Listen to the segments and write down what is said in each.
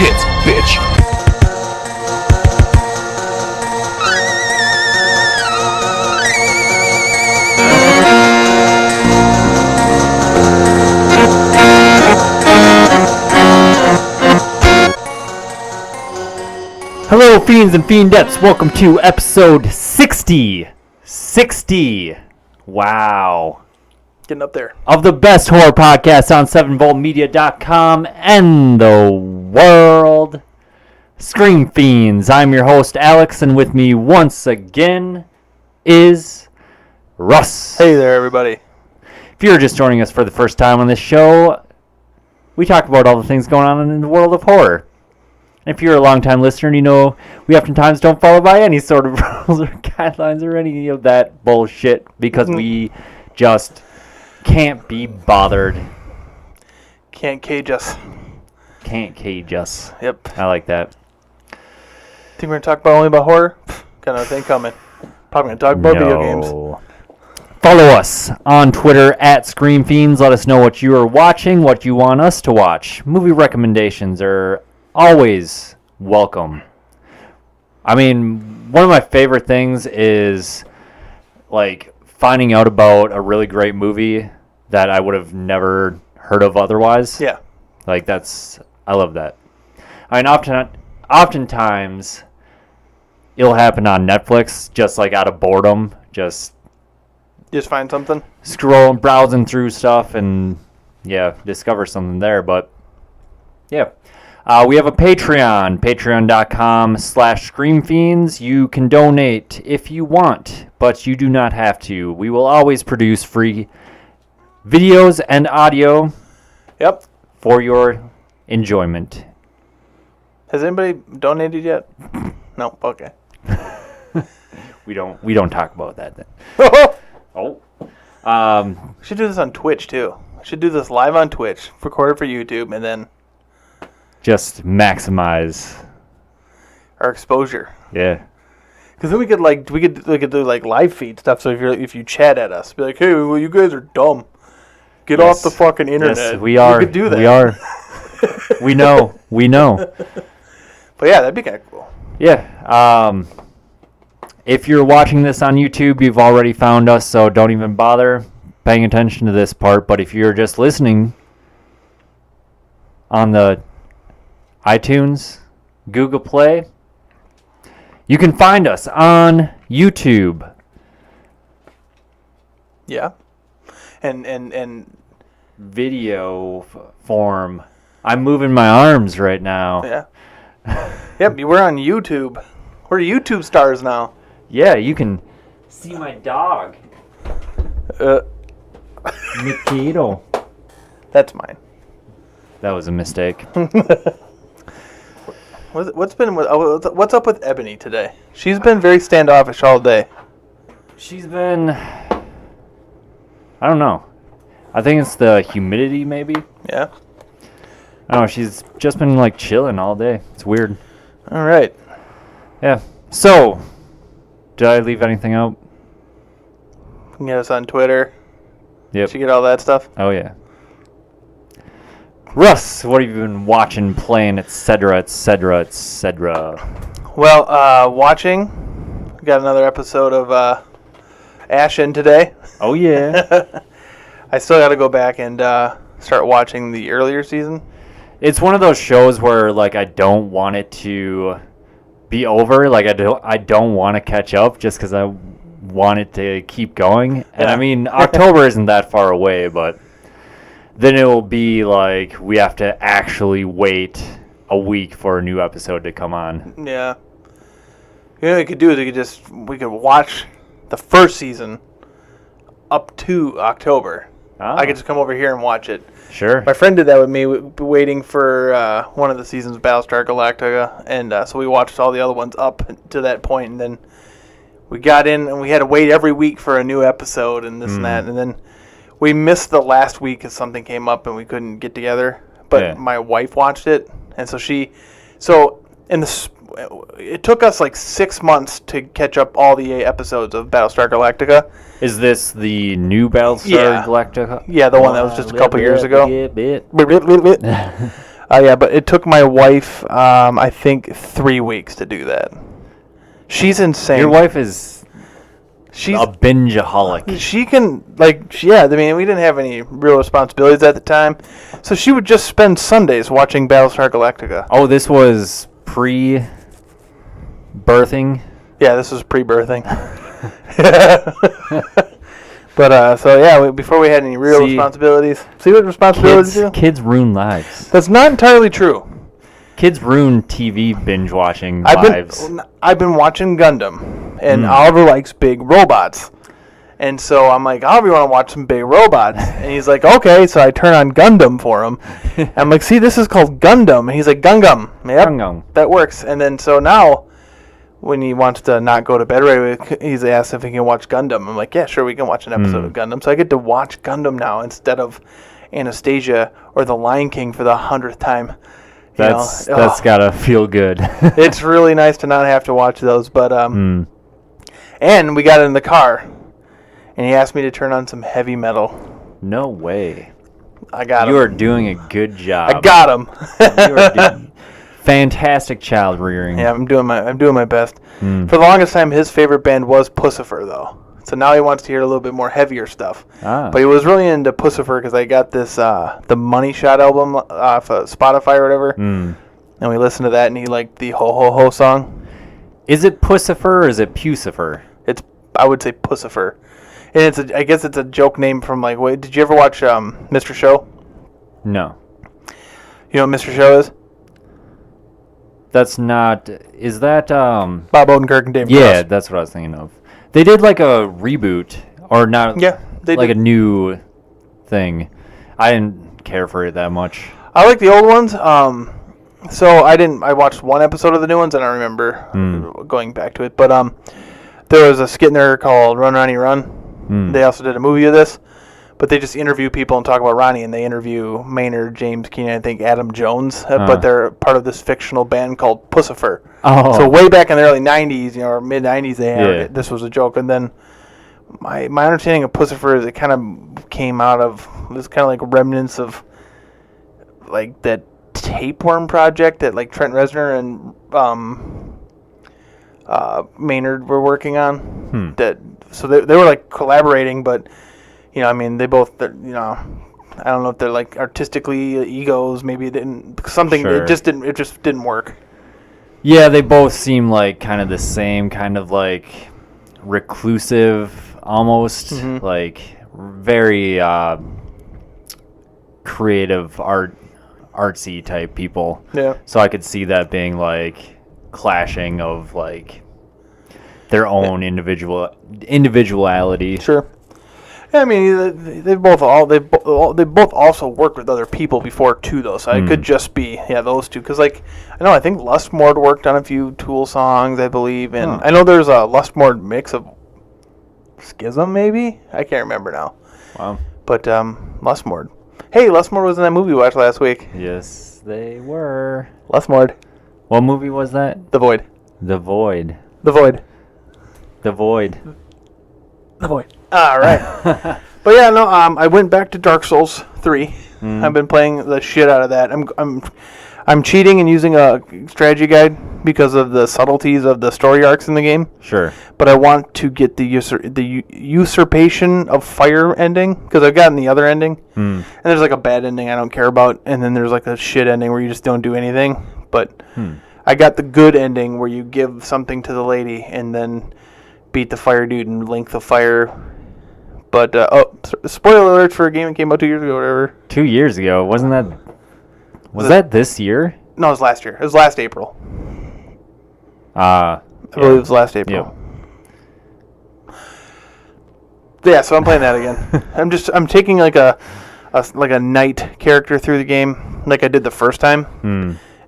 tits, bitch. Hello, fiends and fiendettes. Welcome to episode 60. 60. Wow. Getting up there. Of the best horror podcast on 7voltmedia.com and the world. Scream Fiends. I'm your host, Alex, and with me once again is Russ. Hey there, everybody. If you're just joining us for the first time on this show, we talk about all the things going on in the world of horror. And if you're a long-time listener, you know we oftentimes don't follow by any sort of rules or guidelines or any of that bullshit because we just can't be bothered. Can't cage us. Can't cage us. Yep. I like that. Think we're going to talk only about horror? Got another thing coming. Probably going to talk about video games. Follow us on Twitter at Scream Fiends. Let us know what you are watching, what you want us to watch. Movie recommendations are always welcome. I mean, one of my favorite things is like finding out about a really great movie that I would have never heard of otherwise. Yeah. Like I love that. I mean, oftentimes it'll happen on Netflix just like out of boredom, just find something. Scrolling, browsing through stuff and yeah, discover something there, but yeah. We have a Patreon, patreon.com/screamfiends. You can donate if you want, but you do not have to. We will always produce free videos and audio Yep. for your enjoyment. Has anybody donated yet? No? Okay. We don't talk about that then. Oh. We should do this on Twitch, too. We should do this live on Twitch, record it for YouTube, and then Just maximize our exposure. Yeah. Because then we could do like live feed stuff. So if you chat at us, be like, hey, well, you guys are dumb. Get off the fucking internet. Yes, we are. We could do that. We are. We know. But yeah, that'd be kind of cool. Yeah. If you're watching this on YouTube, you've already found us, so don't even bother paying attention to this part. But if you're just listening on the iTunes, Google Play, you can find us on YouTube. Yeah. And Video form. I'm moving my arms right now. yeah. Yep, we're on YouTube. We're YouTube stars now. Yeah, you can see my dog. Mikado. That's mine. That was a mistake. What's up with Ebony today? She's been very standoffish all day. She's been... I don't know. I think it's the humidity, maybe. Yeah? I don't know. She's just been, like, chilling all day. It's weird. All right. Yeah. So, did I leave anything out? You can get us on Twitter. Yep. Did you get all that stuff? Oh, yeah. Russ, what have you been watching, playing, etc., etc., etc.? Well, watching. We got another episode of Ashen today. Oh, yeah. I still got to go back and start watching the earlier season. It's one of those shows where, like, I don't want it to be over. Like, I don't want to catch up just because I want it to keep going. And, Yeah. I mean, October isn't that far away, but then it will be like we have to actually wait a week for a new episode to come on. Yeah. You know what we could do is we could watch the first season up to October. Oh. I could just come over here and watch it. Sure. My friend did that with me, waiting for one of the seasons of Battlestar Galactica, and so we watched all the other ones up to that point, and then we got in, and we had to wait every week for a new episode, and this and that, and then we missed the last week because something came up and we couldn't get together. But my wife watched it, and so it took us like 6 months to catch up all the episodes of Battlestar Galactica. Is this the new Battlestar Galactica? Yeah, the one that was just a couple years ago. Yeah, but it took my wife, I think, 3 weeks to do that. She's insane. Your wife is a bingeaholic. She can, I mean, we didn't have any real responsibilities at the time, so she would just spend Sundays watching Battlestar Galactica. Oh, this was pre-birthing? Yeah, this was pre-birthing. But, before we had any real responsibilities. See what responsibilities do? Kids ruin lives. That's not entirely true. Kids ruin TV binge-watching lives. I've been watching Gundam, and Oliver likes big robots. And so I'm like, Oliver, you want to watch some big robots? And he's like, okay. So I turn on Gundam for him. I'm like, see, this is called Gundam. And he's like, Gungam. Yep, Gungam. that works. And then so now, when he wants to not go to bed right away, he's asked if he can watch Gundam. I'm like, yeah, sure, we can watch an episode of Gundam. So I get to watch Gundam now instead of Anastasia or The Lion King for the 100th time. That's gotta feel good. It's really nice to not have to watch those. But and we got in the car, and he asked me to turn on some heavy metal. No way. I got him. You are doing a good job. I got him. You are doing fantastic child rearing. Yeah, I'm doing my best. For the longest time, his favorite band was Pussifer, though. So now he wants to hear a little bit more heavier stuff. But he was really into Pussifer because I got this the Money Shot album off of Spotify or whatever, and we listened to that, and he liked the Ho Ho Ho song. Is it Pussifer or is it Pucifer? I would say Pussifer, and I guess it's a joke name from did you ever watch Mr. Show? No. You know what Mr. Show is? That's not. Is that Bob Odenkirk and David Yeah, Cross. that's what I was thinking of. They did like a reboot, or not? Yeah, they like did. a new thing. I didn't care for it that much. I like the old ones. So I watched one episode of the new ones, and I remember going back to it. But there was a skit in there called Run, Ronnie, Run. They also did a movie of this. But they just interview people and talk about Ronnie, and they interview Maynard, James Keenan, I think Adam Jones, but they're part of this fictional band called Pussifer. Oh. So way back in the early 90s, or mid-90s, they had it. This was a joke. And then my understanding of Pussifer is it kind of came out of, this kind of like remnants of like that Tapeworm project that like Trent Reznor and Maynard were working on. So they were like collaborating, but I mean, they both, I don't know if they're like artistically egos. Maybe it didn't, something, Sure. it just didn't work. Yeah, they both seem like kind of the same, kind of like reclusive almost, like very creative artsy type people. Yeah. So I could see that being like clashing of like their own individuality. Sure. I mean, they both also worked with other people before too, though. So it could just be those two. Because I think Lustmord worked on a few Tool songs, I believe, and I know there's a Lustmord mix of Schism, maybe I can't remember now. Wow. But Lustmord. Hey, Lustmord was in that movie we watched last week. Yes, they were. Lustmord. What movie was that? The Void. The Void. The Void. The Void. The Void. All right. But yeah, no. I went back to Dark Souls 3. I've been playing the shit out of that. I'm cheating and using a strategy guide because of the subtleties of the story arcs in the game. Sure. But I want to get the usurpation of fire ending because I've gotten the other ending. And there's like a bad ending I don't care about, and then there's like a shit ending where you just don't do anything. But I got the good ending where you give something to the lady and then beat the fire dude and link the fire. But, spoiler alert for a game that came out 2 years ago or whatever. 2 years ago. Wasn't that... Was that this year? No, it was last year. It was last April. I believe it was last April. Yeah, so I'm playing that again. I'm taking like a knight character through the game like I did the first time.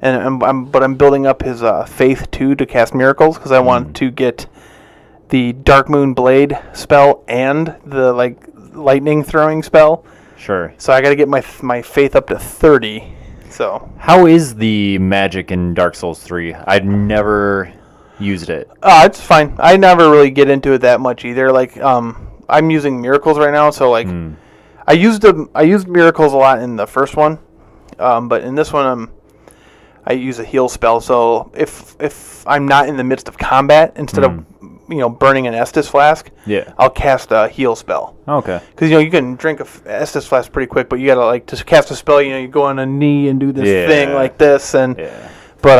And I'm building up his faith too to cast miracles because I want to get the Dark Moon Blade spell and the lightning throwing spell. Sure. So I got to get my faith up to 30. So how is the magic in Dark Souls 3? I'd never used it. It's fine. I never really get into it that much either. Like I'm using miracles right now, so like I used miracles a lot in the first one, but in this one I use a heal spell. So if I'm not in the midst of combat, instead of burning an Estus flask, I'll cast a heal spell. Okay. Because you can drink a Estus flask pretty quick, but you gotta like to cast a spell. You go on a knee and do this thing like this, but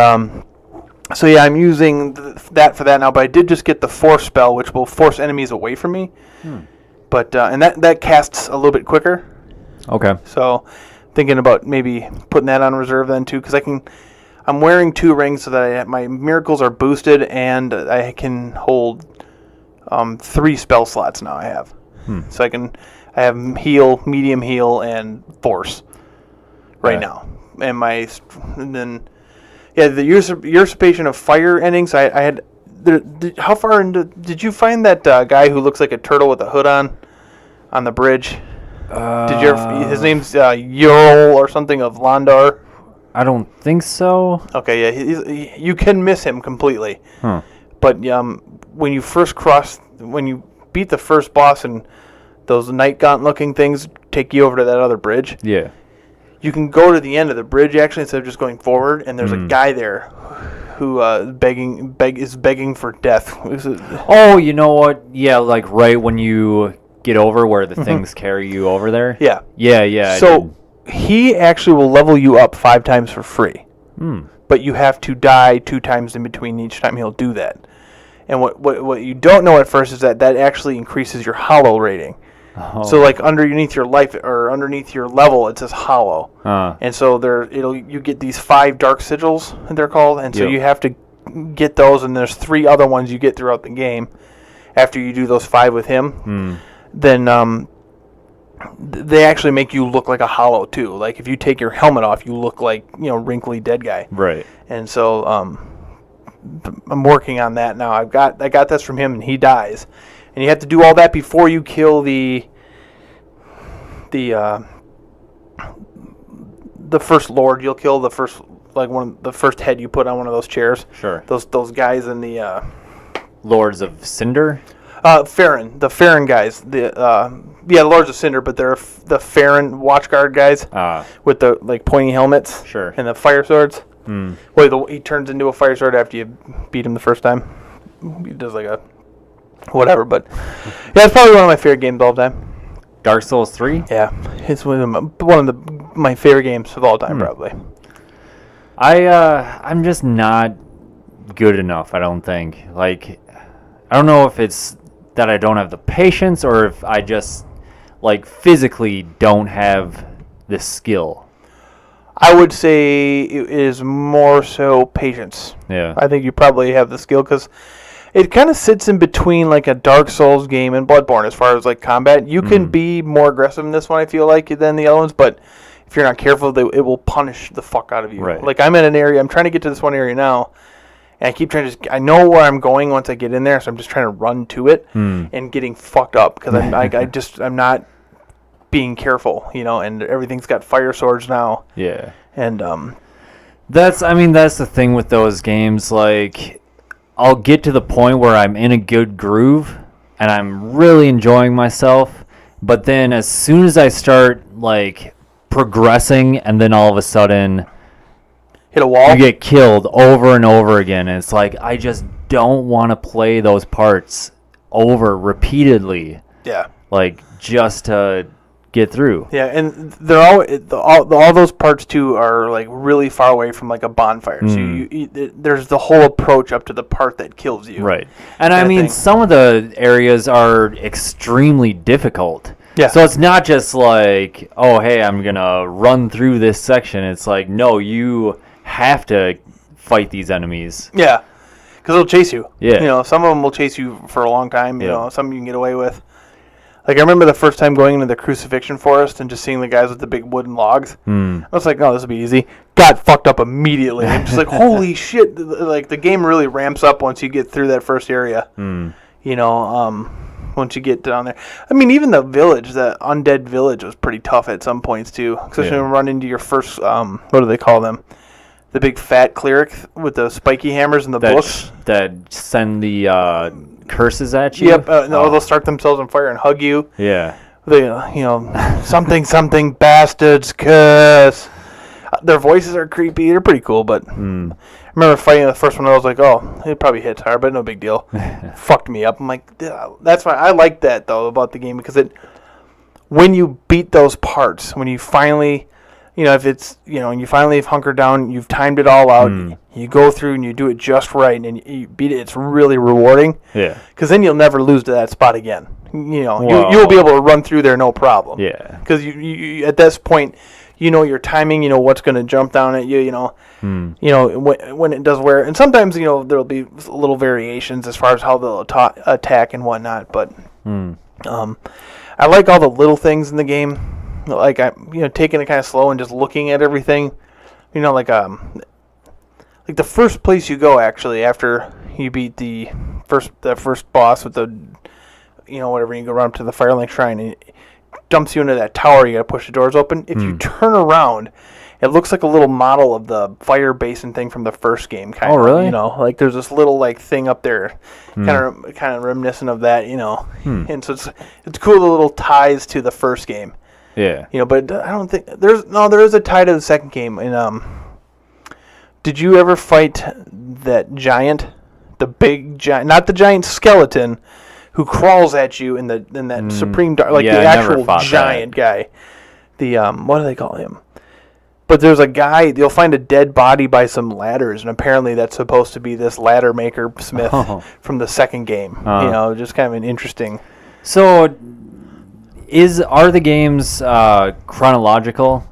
So yeah, I'm using that for that now. But I did just get the force spell, which will force enemies away from me. But and that casts a little bit quicker. Okay. So thinking about maybe putting that on reserve then too, because I'm wearing 2 rings so that my miracles are boosted, and I can hold 3 spell slots now. I have, so I have heal, medium heal, and force right now, and then the usurpation of fire endings. I had. How far into did you find that guy who looks like a turtle with a hood on the bridge? Did you ever, his name's Ural or something of Londar? I don't think so. Okay, yeah, you can miss him completely. But when you beat the first boss and those night gaunt looking things take you over to that other bridge. Yeah. You can go to the end of the bridge actually instead of just going forward, and there's a guy there who is begging for death. Oh, you know what? Yeah, like right when you get over where the things carry you over there. Yeah. Yeah. So he actually will level you up 5 times for free. But you have to die 2 times in between each time he'll do that. And what you don't know at first is that actually increases your hollow rating. Oh. So like underneath your life or underneath your level, it says hollow. And so you get these 5 dark sigils, they're called, and so you have to get those, and there's 3 other ones you get throughout the game after you do those 5 with him. Then they actually make you look like a hollow too. Like if you take your helmet off, you look like wrinkly dead guy. Right. And so I'm working on that now. I got this from him, and he dies, and you have to do all that before you kill the first lord. You'll kill the first the first head you put on one of those chairs. Sure. Those guys in the Lords of Cinder. The Farron guys. Lords of Cinder, but they're the Farron watchguard guys with the pointy helmets. Sure. And the fire swords. He turns into a fire sword after you beat him the first time. He does like a whatever, but it's probably one of my favorite games of all time. Dark Souls 3? Yeah, it's one of my favorite games of all time, probably. I'm just not good enough, I don't think. I don't know if it's that I don't have the patience or if I just physically don't have the skill. I would say it is more so patience. Yeah. I think you probably have the skill because it kind of sits in between a Dark Souls game and Bloodborne as far as combat. You can be more aggressive in this one, I feel like, than the other ones, but if you're not careful, it will punish the fuck out of you. Right. I'm in an area, I'm trying to get to this one area now, and I keep trying to I know where I'm going once I get in there, so I'm just trying to run to it and getting fucked up because I'm not being careful, and everything's got fire swords now. Yeah. And that's the thing with those games. I'll get to the point where I'm in a good groove and I'm really enjoying myself, but then as soon as I start progressing, and then all of a sudden hit a wall, you get killed over and over again, and it's I just don't want to play those parts over repeatedly. Yeah. Just to get through. Yeah, and they're all those parts too are really far away from a bonfire. So there's the whole approach up to the part that kills you. Right. And some of the areas are extremely difficult. Yeah. So it's not just oh hey, I'm gonna run through this section. It's no, you have to fight these enemies. Yeah, because they'll chase you. Yeah. Some of them will chase you for a long time. Some you can get away with. I remember the first time going into the crucifixion forest and just seeing the guys with the big wooden logs. I was like, oh, this will be easy. Got fucked up immediately. I'm just holy shit. The game really ramps up once you get through that first area. Once you get down there. Even the village, the undead village, was pretty tough at some points, too. Especially when you run into your first, what do they call them? The big fat cleric with the spiky hammers and the books. That send the curses at you? Yep. They'll start themselves on fire and hug you. Yeah. They, something bastards curse. Their voices are creepy. They're pretty cool, but I remember fighting the first one. I was like, oh, it probably hits hard, but no big deal. Fucked me up. I'm like, that's why I like that though about the game, because when you beat those parts, when you finally, if it's, and you finally have hunkered down, you've timed it all out, you go through and you do it just right, and you beat it. It's really rewarding. Yeah. Because then you'll never lose to that spot again. You'll be able to run through there no problem. Yeah. Because you at this point, your timing, what's going to jump down at you, when it does wear. And sometimes, there'll be little variations as far as how they'll attack and whatnot. But I like all the little things in the game. Like, taking it kind of slow and just looking at everything. Like the first place you go, actually, after you beat the first boss with the, whatever, you go run up to the Firelink Shrine, and it dumps you into that tower. You got to push the doors open. If you turn around, it looks like a little model of the fire basin thing from the first game. Kind of, really? Like there's this little thing up there, kind of reminiscent of that. And so it's cool, the little ties to the first game. Yeah. But I don't think there is a tie to the second game. And did you ever fight that giant, the big giant, not the giant skeleton, who crawls at you in that supreme dark, the actual giant guy? The what do they call him? But there's a guy, you'll find a dead body by some ladders, and apparently that's supposed to be this ladder maker smith from the second game. Just kind of an interesting. So, are the games chronological?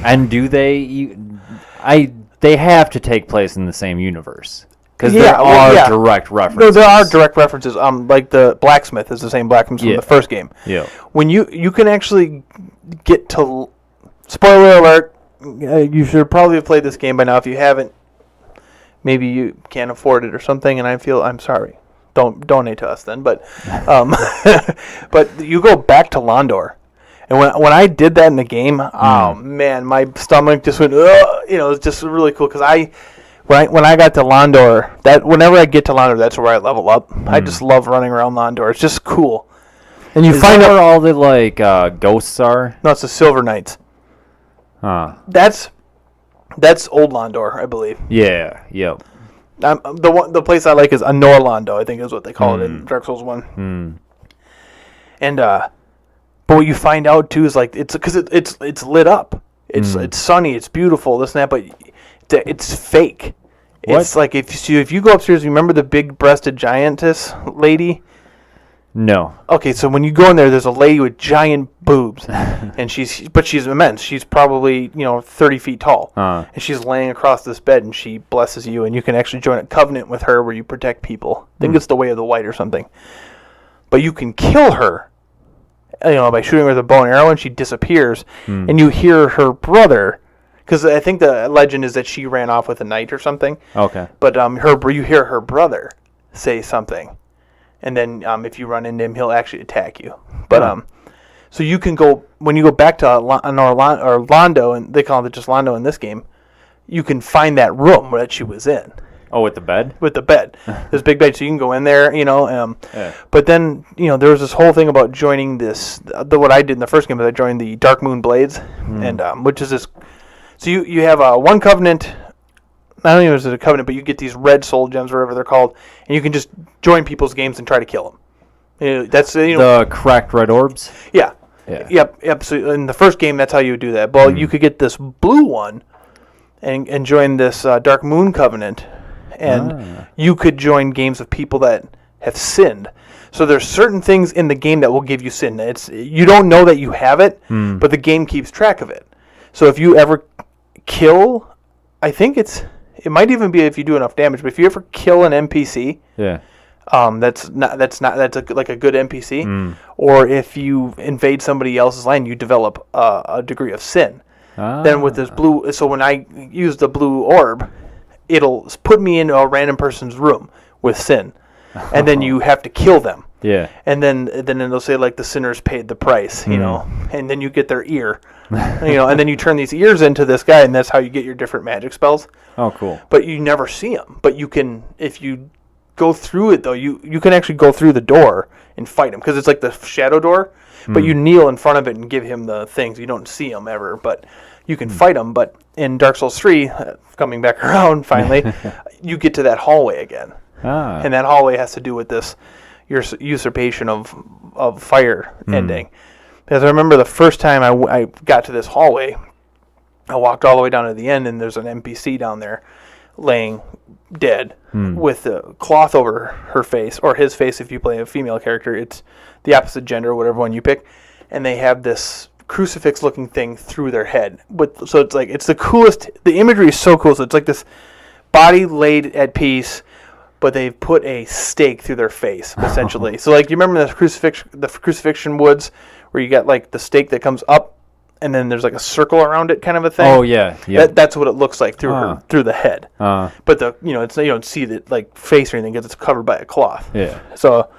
And do they? They have to take place in the same universe. Because there are direct references. No, there are direct references. Like the blacksmith is the same blacksmith from the first game. Yeah. When you can actually get to, spoiler alert, you should probably have played this game by now. If you haven't, maybe you can't afford it or something, and I'm sorry. Don't donate to us then. But but you go back to Londor. And when I did that in the game, oh man, my stomach just went, it was just really cool, because when I got to Londor, whenever I get to Londor, that's where I level up. I just love running around Londor. It's just cool. And you find out where all the ghosts are? No, it's the Silver Knights. Huh. That's Old Londor, I believe. Yeah. Yep. The place I like is Anor Londo, I think is what they call it in Dark Souls 1. And but what you find out too is it's because it's lit up. It's sunny. It's beautiful. This and that, but it's fake. What? It's like if you go upstairs, you remember the big-breasted giantess lady? No. Okay, so when you go in there, there's a lady with giant boobs, and she's immense. She's probably 30 feet tall, and she's laying across this bed, and she blesses you, and you can actually join a covenant with her where you protect people. I think it's the Way of the White or something. But you can kill her, by shooting her with a bow and arrow, and she disappears, and you hear her brother. Because I think the legend is that she ran off with a knight or something. Okay. But you hear her brother say something, and then if you run into him, he'll actually attack you. But so you can go when you go back to Londo, and they call it just Londo in this game. You can find that room that she was in. Oh, with the bed? With the bed. This big bed, so you can go in there, But then, there was this whole thing about joining this. What I did in the first game is I joined the Dark Moon Blades, and which is this. So you have one covenant. Not only is it a covenant, but you get these red soul gems, whatever they're called, and you can just join people's games and try to kill them. That's the cracked red orbs. Yeah. Yep. So in the first game, that's how you would do that. Well, you could get this blue one, and join this Dark Moon Covenant, and you could join games of people that have sinned. So there's certain things in the game that will give you sin. You don't know that you have it, but the game keeps track of it. So if you ever kill, I think it might even be if you do enough damage. But if you ever kill an NPC, that's like a good NPC, or if you invade somebody else's land, you develop a degree of sin. Then with this blue, so when I use the blue orb, it'll put me into a random person's room with sin, and then you have to kill them. Yeah. And then it'll say the sinners paid the price, and then you get their ear. And then you turn these ears into this guy, and that's how you get your different magic spells. Oh, cool. But you never see them. But you can, if you go through it, though, you can actually go through the door and fight him, because it's like the shadow door, but you kneel in front of it and give him the things. You don't see him ever, but you can fight them. But in Dark Souls 3, coming back around finally, you get to that hallway again. And that hallway has to do with this usurpation of fire ending. Because I remember the first time I got to this hallway, I walked all the way down to the end, and there's an NPC down there laying dead with a cloth over her face, or his face if you play a female character. It's the opposite gender, whatever one you pick. And they have this crucifix-looking thing through their head. So it's like, it's the coolest. The imagery is so cool. So it's like this body laid at peace, but they've put a stake through their face, essentially. So like, you remember the crucifixion woods, where you got like the stake that comes up, and then there's like a circle around it, kind of a thing. Oh yeah, yeah. That's what it looks like through the head. But it's, you don't see the like face or anything because it's covered by a cloth. Yeah. So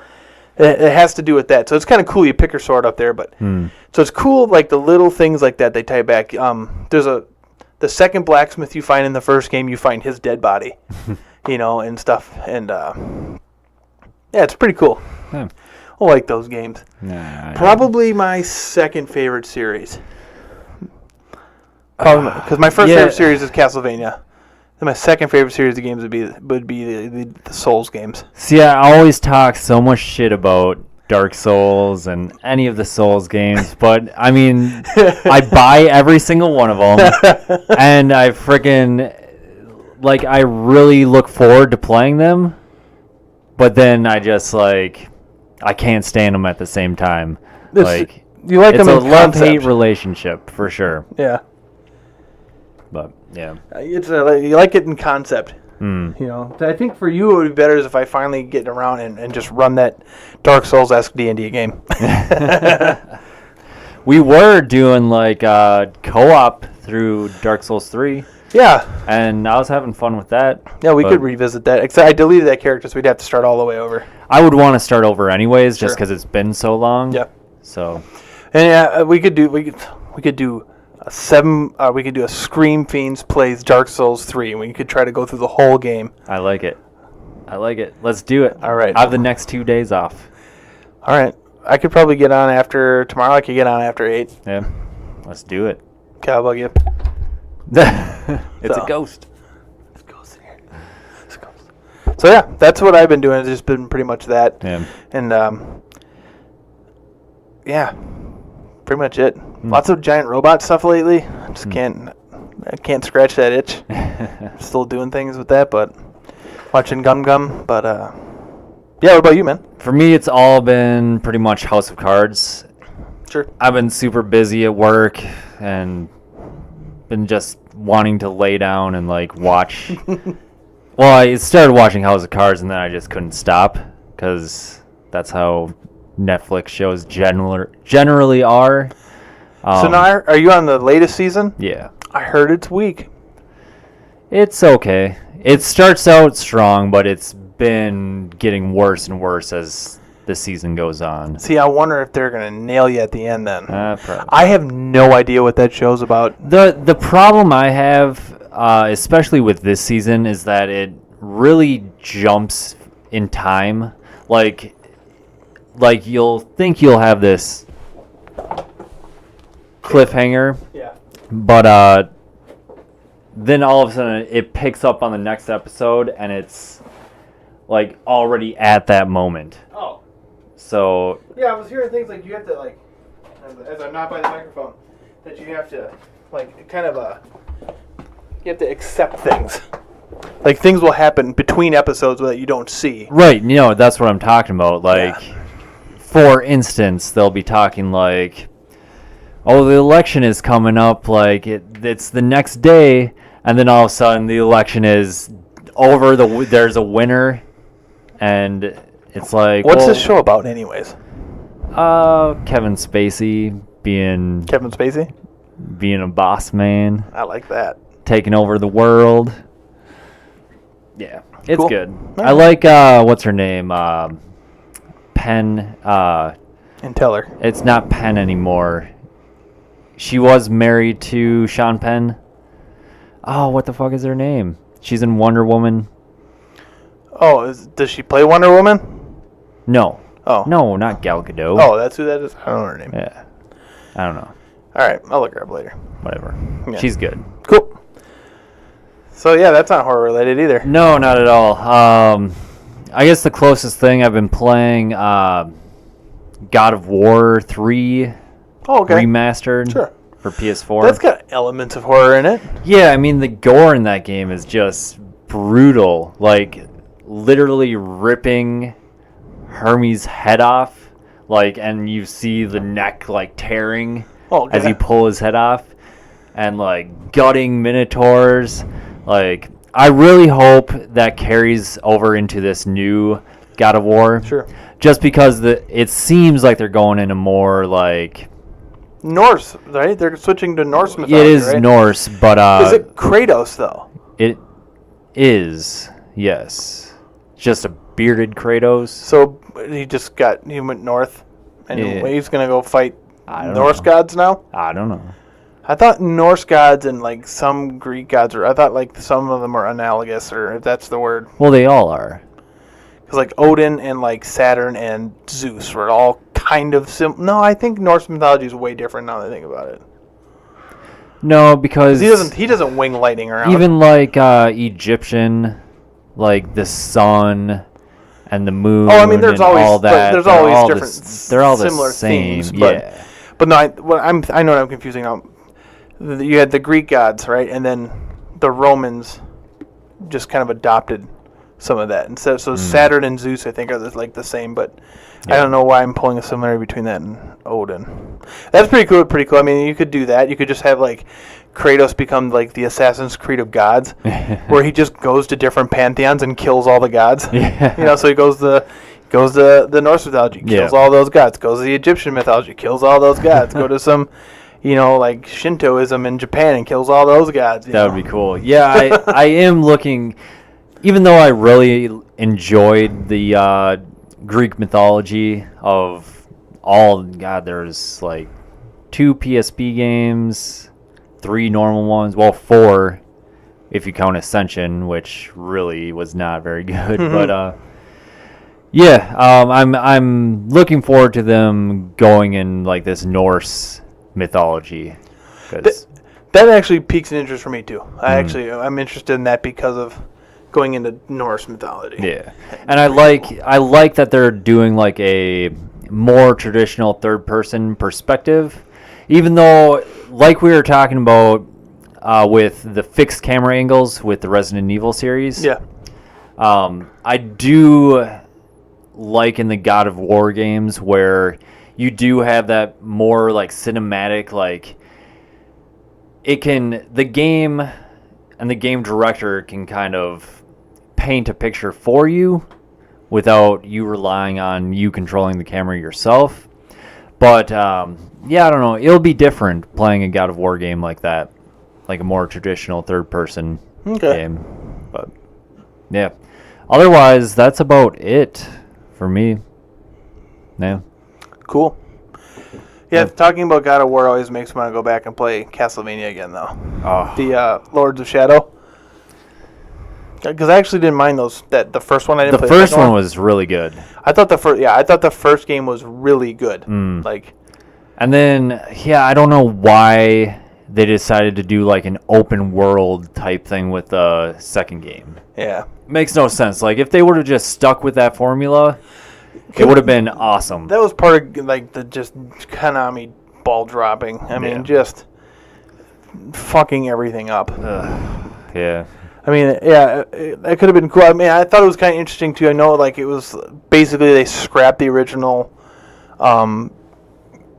it has to do with that. So it's kind of cool. You pick your sword up there, but so it's cool. Like the little things like that they tie back. There's the second blacksmith you find in the first game, you find his dead body, and stuff, and it's pretty cool. Yeah. I like those games. Probably my second favorite series. Because my first favorite series is Castlevania. Then my second favorite series of games would be the Souls games. See, I always talk so much shit about Dark Souls and any of the Souls games, but I mean, I buy every single one of them, and I really look forward to playing them, but then I just I can't stand them at the same time. You like them in it's a love-hate relationship for sure. Yeah. But yeah, you like it in concept. I think for you it would be better if I finally get around and just run that Dark Souls-esque D&D game. We were doing co-op through Dark Souls 3. Yeah. And I was having fun with that. Yeah, we could revisit that. Except I deleted that character, so we'd have to start all the way over. I would want to start over anyways, just because it's been so long. Yeah. So. And we could do a Scream Fiends plays Dark Souls 3, and we could try to go through the whole game. I like it. Let's do it. All right. I have the next 2 days off. All right. I could probably get on after tomorrow. I could get on after 8. Yeah. Let's do it. Okay, how about you? It's a ghost. It's a ghost in here. It's a ghost. So yeah, that's what I've been doing. It's just been pretty much that. Yeah. And pretty much it. Lots of giant robot stuff lately. I just can't scratch that itch. Still doing things with that, but watching Gum Gum. But what about you, man? For me, it's all been pretty much House of Cards. Sure. I've been super busy at work and been just wanting to lay down and watch. Well, I started watching House of Cards and then I just couldn't stop because that's how Netflix shows generally are. So now, are you on the latest season? Yeah. I heard it's weak. It's okay. It starts out strong, but it's been getting worse and worse as the season goes on. See, I wonder if they're going to nail you at the end then. Probably. I have no idea what that show's about. The problem I have, especially with this season, is that it really jumps in time. Like you'll think you'll have this cliffhanger, but then all of a sudden it picks up on the next episode and it's already at that moment. Oh. So yeah, I was hearing things like you have to as I'm not by the microphone, that you have to you have to accept things. Things will happen between episodes that you don't see. Right, that's what I'm talking about. For instance, they'll be talking oh, the election is coming up, it's the next day, and then all of a sudden the election is over, there's a winner, and it's what's this show about anyways? Kevin Spacey being a boss man. I like that. Taking over the world. Yeah, it's cool. good. Right. I like, what's her name? Penn. And Teller. It's not Penn anymore. She was married to Sean Penn. Oh, what the fuck is her name? She's in Wonder Woman. Oh, does she play Wonder Woman? No. Oh. No, not Gal Gadot. Oh, that's who that is? I don't know her name. Yeah. I don't know. All right, I'll look her up later. Whatever. Yeah. She's good. Cool. So yeah, that's not horror related either. No, not at all. I guess the closest thing I've been playing, God of War 3 remastered for PS4. That's got elements of horror in it. Yeah, I mean, the gore in that game is just brutal. Like, literally ripping Hermes' head off, like, and you see the neck, like, tearing as you pull his head off, and, like, gutting minotaurs. Like, I really hope that carries over into this new God of War. Sure. Just because it seems like they're going into more, like... Norse, right? They're switching to Norse mythology, It is right? Norse, but... is it Kratos, though? It is, yes. Just a bearded Kratos. So he went north, and he's going to go fight Norse gods now? I don't know. I thought Norse gods and, like, some Greek gods, I thought, like, some of them are analogous, or if that's the word. Well, they all are. Because, like, Odin and, like, Saturn and Zeus were all kind of similar. No, I think Norse mythology is way different now that I think about it. No, because... He doesn't wing lightning around. Even, like, Egyptian, like, the sun and the moon there's and always, all that. There's always different they're all similar the same, themes. yeah. But no, I know what I'm confusing now. You had the Greek gods, right? And then the Romans just kind of adopted some of that. And so Saturn and Zeus, I think, are like the same, but I don't know why I'm pulling a similarity between that and Odin. That's pretty cool. I mean, you could do that. You could just have, like, Kratos become, like, the Assassin's Creed of gods, where he just goes to different pantheons and kills all the gods. Yeah. You know, so he goes to the Norse mythology, kills all those gods. Goes to the Egyptian mythology, kills all those gods. Go to some, like Shintoism in Japan and kills all those gods. That would be cool. Yeah, I am looking, even though I really enjoyed the Greek mythology of all, God, there's like 2 PSP games, 3 normal ones, well, 4 if you count Ascension, which really was not very good, but I'm looking forward to them going in like this Norse mythology. That actually piques an interest for me too. I'm interested in that because of going into Norse mythology. Yeah, and I like that they're doing like a more traditional third-person perspective, even though, like we were talking about with the fixed camera angles with the Resident Evil series. Yeah. I do like in the God of War games where you do have that more like cinematic, like the game and the game director can kind of paint a picture for you without you relying on you controlling the camera yourself. But I don't know, it'll be different playing a God of War game like that, like a more traditional third-person game. But yeah, otherwise that's about it for me. Yeah. Cool. Yeah, talking about God of War always makes me want to go back and play Castlevania again, though. Oh. The Lords of Shadow. Because I actually didn't mind those. The first one I didn't play. The first one was really good. I thought the first game was really good. Like, and then I don't know why they decided to do like an open world type thing with the second game. Yeah. Makes no sense. Like, if they would have just stuck with that formula, it would have been awesome. That was part of like the just Konami ball dropping. I mean, just fucking everything up. Yeah. I mean, that could have been cool. I mean, I thought it was kind of interesting too. I know, like, it was basically they scrapped the original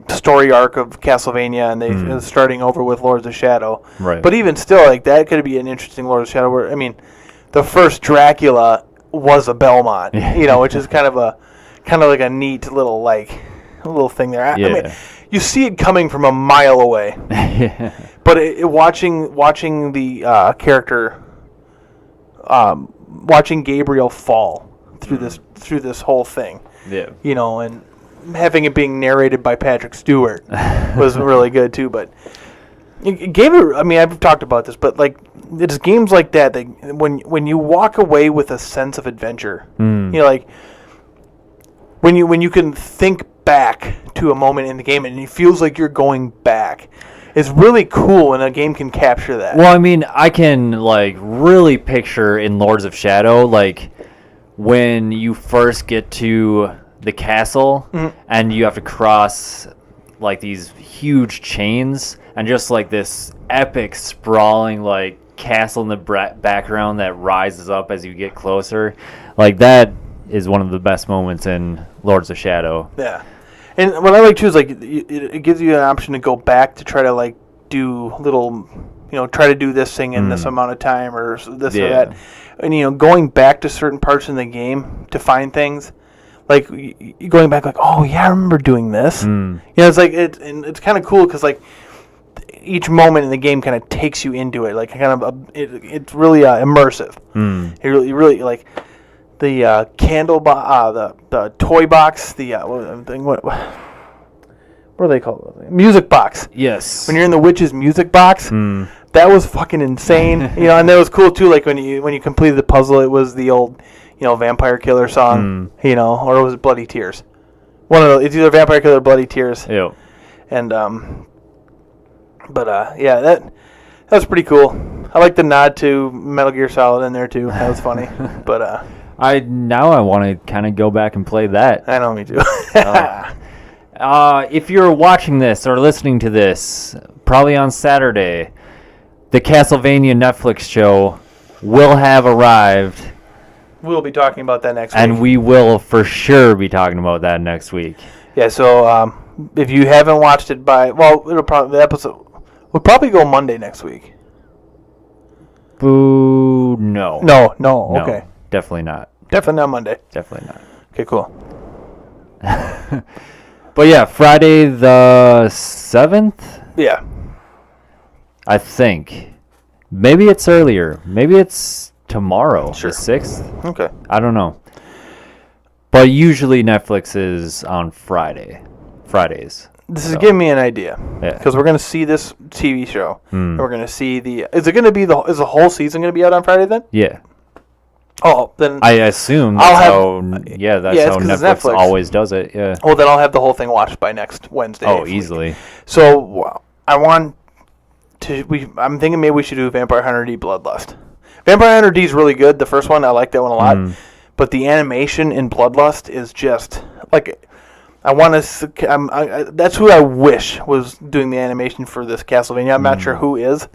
story arc of Castlevania, and they starting over with Lords of Shadow. Right. But even still, like, that could be an interesting Lords of Shadow. Where, I mean, the first Dracula was a Belmont, which is kind of like a neat little thing there. I mean, you see it coming from a mile away. But watching the character. Watching Gabriel fall through this whole thing, and having it being narrated by Patrick Stewart was really good too. But it gave it. I mean, I've talked about this, but like it's games like that. When you walk away with a sense of adventure, like when you can think back to a moment in the game, and it feels like you're going back. It's really cool when a game can capture that. Well, I mean, I can like really picture in Lords of Shadow, like when you first get to the castle and you have to cross like these huge chains and just like this epic sprawling like castle in the background that rises up as you get closer. Like that is one of the best moments in Lords of Shadow. Yeah. And what I like too is like it gives you an option to go back to try to like do little, try to do this thing in this amount of time or this or that. And going back to certain parts in the game to find things, like going back like, oh yeah, I remember doing this. It's like it's kind of cool because like each moment in the game kind of takes you into it, like kind of it's really immersive. It really like. The candle box, the toy box, what are they called? Music box. Yes. When you're in the witch's music box, that was fucking insane. And that was cool too. Like when you completed the puzzle, it was the old, Vampire Killer song, or was it Bloody Tears? One of those. It's either Vampire Killer or Bloody Tears. Yeah. And yeah, that was pretty cool. I like the nod to Metal Gear Solid in there too. That was funny. But I want to kind of go back and play that. I know, me too. If you're watching this or listening to this, probably on Saturday, the Castlevania Netflix show will have arrived. We'll be talking about that next week. And we will for sure be talking about that next week. Yeah, so if you haven't watched it the episode will probably go Monday next week. Boo, no. No, okay. Definitely not. Definitely not Monday. Definitely not. Okay, cool. But yeah, Friday the 7th? Yeah. I think. Maybe it's earlier. Maybe it's tomorrow, Sure. the 6th. Okay. I don't know. But usually Netflix is on Fridays. This is giving me an idea. Yeah. Because we're going to see this TV show. And we're going to see is the whole season going to be out on Friday then? Yeah. Oh, then I assume that's how Netflix always does it. Yeah. Well, then I'll have the whole thing watched by next Wednesday. Oh, easily. So I want to. I'm thinking maybe we should do Vampire Hunter D Bloodlust. Vampire Hunter D is really good. The first one, I like that one a lot. But the animation in Bloodlust is just like I want to. That's who I wish was doing the animation for this Castlevania. I'm not sure who is.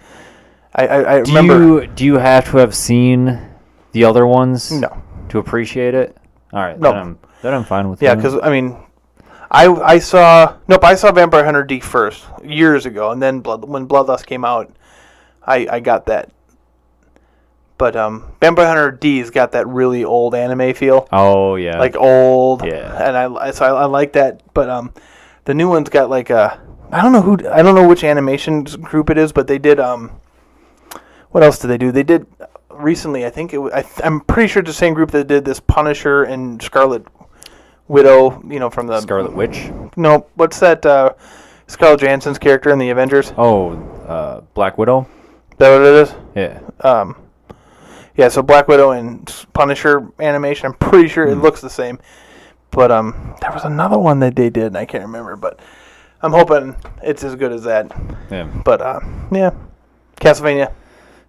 I remember. Do you have to have seen the other ones? No. To appreciate it? All right. No. Then I'm fine with Yeah, because I mean, I saw Vampire Hunter D first years ago, and then when Bloodlust came out, I got that. But Vampire Hunter D's got that really old anime feel. Oh yeah. Like old. Yeah. And I like that. But the new one's got like a I don't know which animation group it is, but they did what else did they do? They did recently. I think I'm pretty sure it's the same group that did this Punisher and Scarlet Widow. From the Scarlet Witch. No, what's that? Scarlett Johansson's character in the Avengers. Oh, Black Widow. Is that what it is? Yeah. Yeah, so Black Widow and Punisher animation, I'm pretty sure it looks the same. But there was another one that they did, and I can't remember. But I'm hoping it's as good as that. Yeah. But, yeah. Castlevania.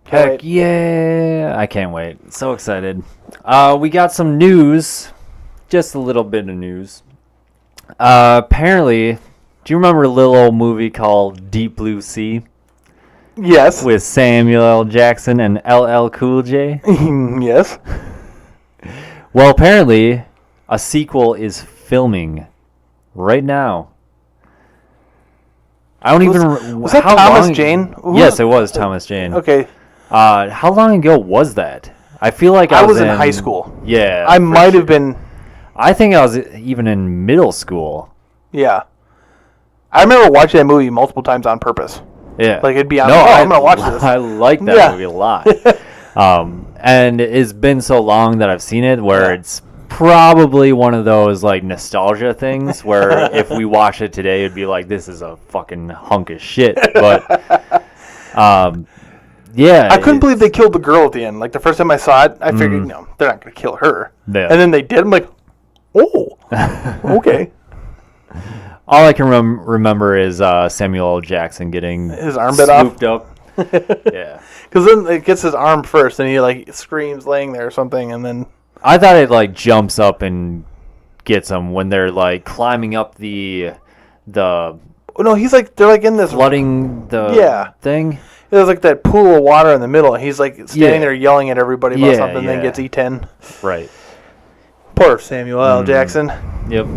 Heck yeah. I can't wait. So excited. We got some news. Just a little bit of news. Apparently, do you remember a little old movie called Deep Blue Sea? Yes. With Samuel L. Jackson and LL Cool J? Yes. Well, apparently, a sequel is filming right now. I don't even... Was that Thomas Jane? Yes, it was Thomas Jane. Okay. How long ago was that? I feel like I was in high school. Yeah. I might have been... I think I was even in middle school. Yeah. I remember watching that movie multiple times on purpose. Yeah. Like, it'd be on, I'm going to watch this. I like that movie a lot. And it's been so long that I've seen it where it's probably one of those, like, nostalgia things where if we watch it today, it'd be like, this is a fucking hunk of shit. But, yeah. I couldn't believe they killed the girl at the end. Like, the first time I saw it, I figured, no, they're not going to kill her. Yeah. And then they did. I'm like, oh, okay. All I can remember is Samuel L. Jackson getting his arm bit off. swooped up. Yeah. Because then it gets his arm first, and he like screams laying there or something, and then I thought it like jumps up and gets him when they're like climbing up the oh, no, he's like they're like in this flooding the thing. There's like that pool of water in the middle, and he's like standing there yelling at everybody about something, and then gets eaten. Right. Poor Samuel L. Jackson. Yep.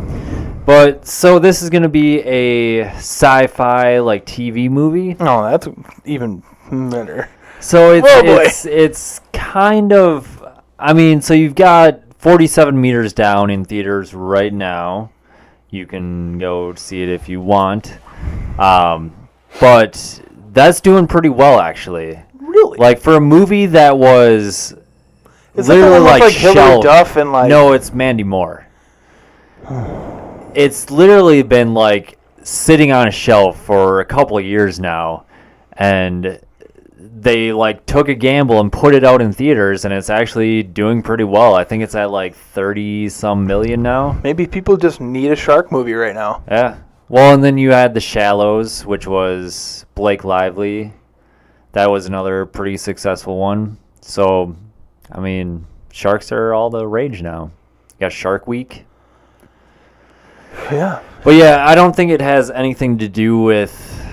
But so this is going to be a sci-fi like TV movie. Oh, that's even better. So it's kind of, I mean, so you've got 47 meters down in theaters right now. You can go see it if you want. But that's doing pretty well, actually. Really? Like for a movie that was Is literally that like Hilary shelved. Duff and like No, it's Mandy Moore. It's literally been like sitting on a shelf for a couple of years now, and they like took a gamble and put it out in theaters, and it's actually doing pretty well. I think it's at like 30-some million now. Maybe people just need a shark movie right now. Yeah. Well, and then you had The Shallows, which was Blake Lively. That was another pretty successful one. So, I mean, sharks are all the rage now. You got Shark Week. Yeah. But yeah, I don't think it has anything to do with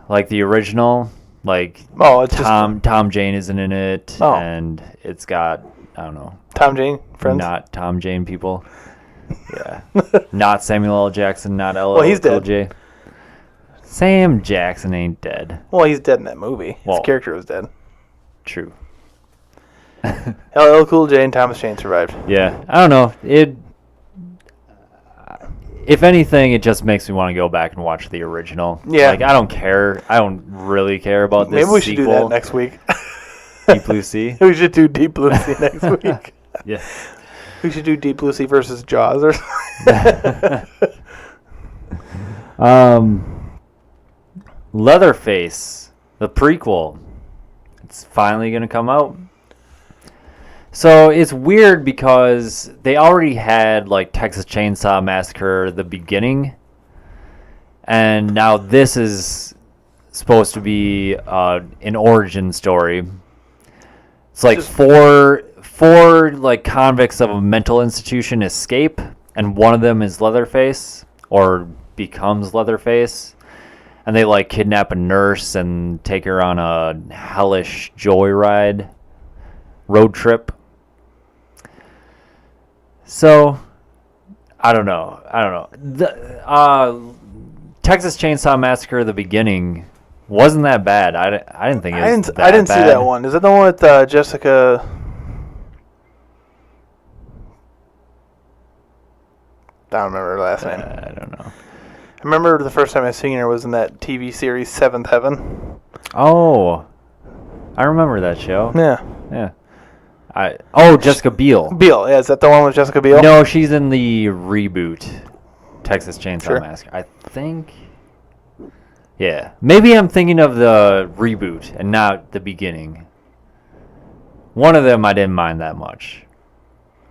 like the original. Like it's Tom Jane isn't in it, Oh. and it's got, I don't know, Tom Jane friends. not Tom Jane people. Yeah, not Samuel L. Jackson, not LL Well, he's Cool dead. J. Sam Jackson ain't dead. Well, he's dead in that movie. Well, His character was dead. True. LL Cool J and Thomas Jane survived. Yeah, I don't know. If anything, it just makes me want to go back and watch the original. Yeah. Like, I don't care. I don't really care about this Maybe we should do sequel. that next week. Deep Blue Sea. We should do Deep Blue Sea next week. Yeah. We should do Deep Blue Sea versus Jaws or something. Leatherface, the prequel. It's finally going to come out. So it's weird because they already had like Texas Chainsaw Massacre, the beginning, and now this is supposed to be an origin story. It's like four like convicts of a mental institution escape, and one of them is Leatherface or becomes Leatherface, and they like kidnap a nurse and take her on a hellish joyride road trip. So, I don't know. The Texas Chainsaw Massacre, the beginning, wasn't that bad. I didn't think it was I didn't see bad. that one. Is that the one with Jessica? I don't remember her last name. I don't know. I remember the first time I seen her was in that TV series Seventh Heaven. Oh, I remember that show. Yeah. Jessica Biel. Biel, yeah, is that the one with Jessica Biel? No, she's in the reboot Texas Chainsaw Massacre. I think. Yeah. Maybe I'm thinking of the reboot and not the beginning. One of them I didn't mind that much.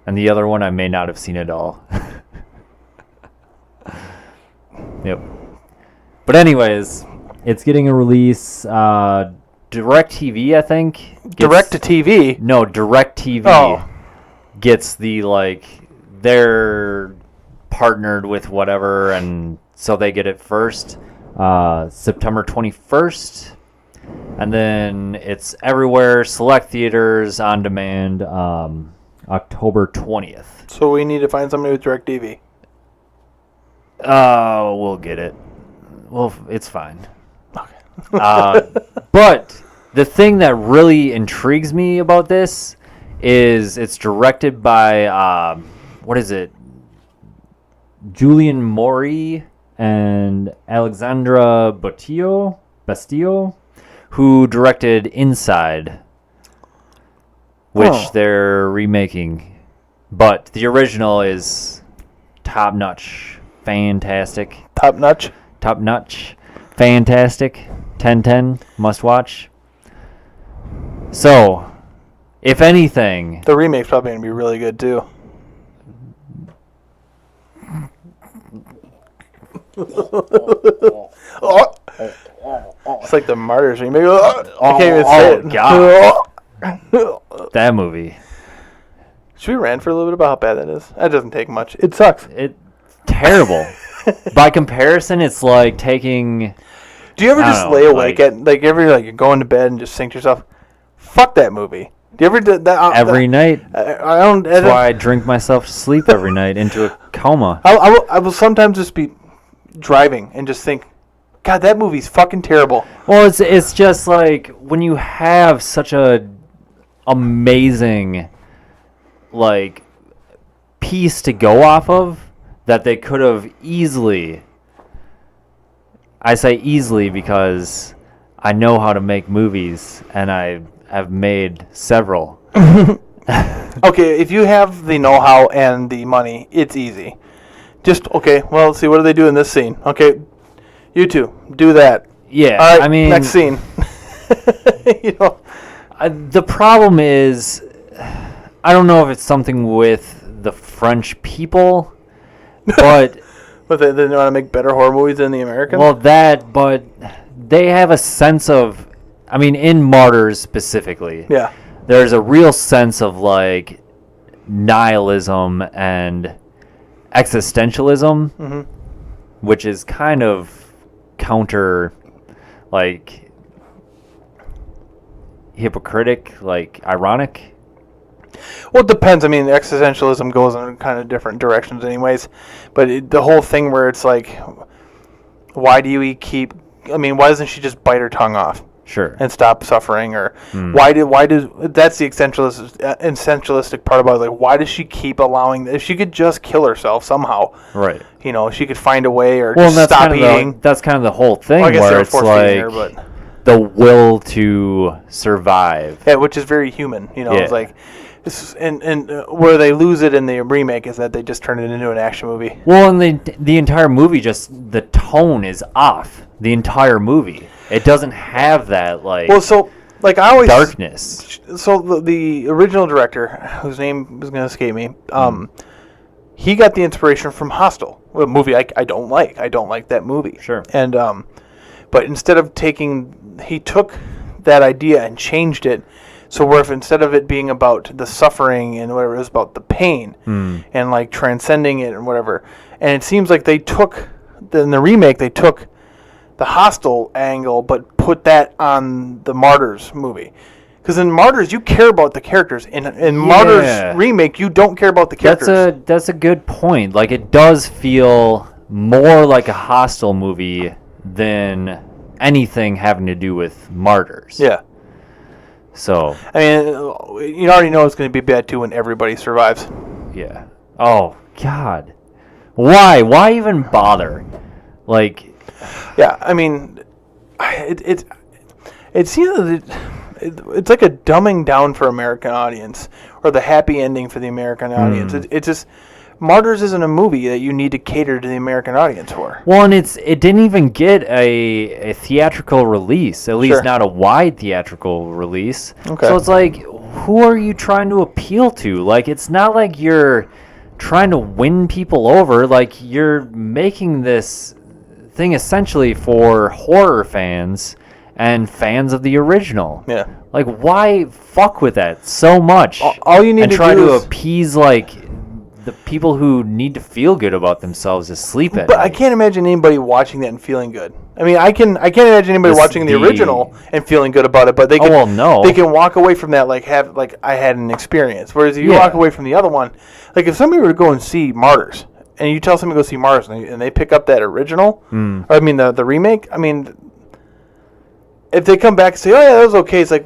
And the other one I may not have seen at all. Yep. But anyways, it's getting a release. DirecTV, I think. Direct to TV. No, DirecTV gets the they're partnered with whatever, and so they get it first. September 21st, and then it's everywhere, select theaters, on demand, October 20th. So we need to find somebody with DirecTV. We'll get it. Well, it's fine. Okay. But the thing that really intrigues me about this is it's directed by, what is it? Julian Maury and Alexandra Bastillo, who directed Inside, which they're remaking. But the original is top-notch, fantastic. Top-notch? Top-notch, fantastic, 10/10, must-watch. So, if anything... The remake's probably going to be really good, too. It's like the Martyrs remake. I can't even say it. God. That movie. Should we rant for a little bit about how bad that is? That doesn't take much. It sucks. It's terrible. By comparison, it's like taking... Do you ever just lay awake at, like, you're going to bed and just think to yourself, fuck that movie? Do you ever do that? Every night. I don't... That's why I drink myself to sleep every night into a coma. I will sometimes just be driving and just think, God, that movie's fucking terrible. Well, it's just like when you have such a amazing like piece to go off of that they could have easily. I say easily because I know how to make movies and I have made several. Okay, if you have the know-how and the money, it's easy. Just okay. Well, let's see. What do they do in this scene? Okay. You two, do that. Yeah, all right, I mean... Next scene. You know? The problem is, I don't know if it's something with the French people, but... But they want to make better horror movies than the Americans? Well, but they have a sense of... I mean, in Martyrs specifically, yeah, there's a real sense of, like, nihilism and existentialism, mm-hmm. which is kind of... counter, like, hypocritic, like, ironic. Well, it depends. I mean, existentialism goes in kind of different directions anyways. But the whole thing where it's like, why doesn't she just bite her tongue off? Sure. And stop suffering? Or that's the essentialistic part about it. Like, why does she keep allowing, if she could just kill herself somehow. Right. You know, she could find a way or just stop eating. That's kind of the whole thing, where it's like the will to survive. Yeah, which is very human. You know, yeah. It's like, and where they lose it in the remake is that they just turn it into an action movie. Well, and the entire movie, just the tone is off. The entire movie, it doesn't have that like. Well, so like I always darkness. So the original director, whose name is going to escape me, he got the inspiration from Hostel, a movie I don't like. I don't like that movie. Sure. And but instead of he took that idea and changed it. So where if instead of it being about the suffering and whatever, it was about the pain and like transcending it and whatever. And it seems like in the remake they took the Hostel angle but put that on the Martyrs movie. Because in Martyrs you care about the characters. In Martyrs remake you don't care about the characters. That's a good point. Like it does feel more like a Hostel movie than anything having to do with Martyrs. Yeah. So I mean, you already know it's going to be bad too when everybody survives. Yeah. Oh God. Why? Why even bother? Like. Yeah. I mean, it seems it's like a dumbing down for American audience, or the happy ending for the American audience. It's just. Martyrs isn't a movie that you need to cater to the American audience for. Well, and it didn't even get a theatrical release, at least not a wide theatrical release. Okay. So it's like, who are you trying to appeal to? Like, it's not like you're trying to win people over. Like, you're making this thing essentially for horror fans and fans of the original. Yeah. Like, why fuck with that so much? All you need and to try do to is appease, like, the people who need to feel good about themselves to sleep at But night. I can't imagine anybody watching that and feeling good. I mean, I can't imagine anybody watching the original and feeling good about it. But they can, they can walk away from that like I had an experience. Whereas if you walk away from the other one, like if somebody were to go and see Martyrs, and you tell somebody to go see Martyrs, and they pick up that original, or I mean the remake. I mean, if they come back and say, "Oh yeah, that was okay," it's like,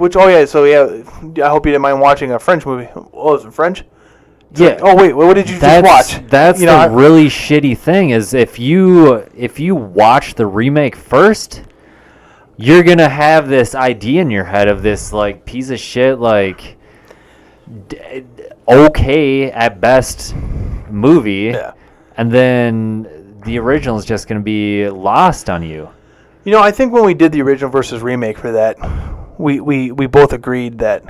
so yeah, I hope you didn't mind watching a French movie. Oh, is it French? It's like, oh wait, what did you just watch? That's the really shitty thing is if you watch the remake first, you're gonna have this idea in your head of this like piece of shit, like okay at best movie, and then the original is just gonna be lost on you. You know, I think when we did the original versus remake for that, we both agreed that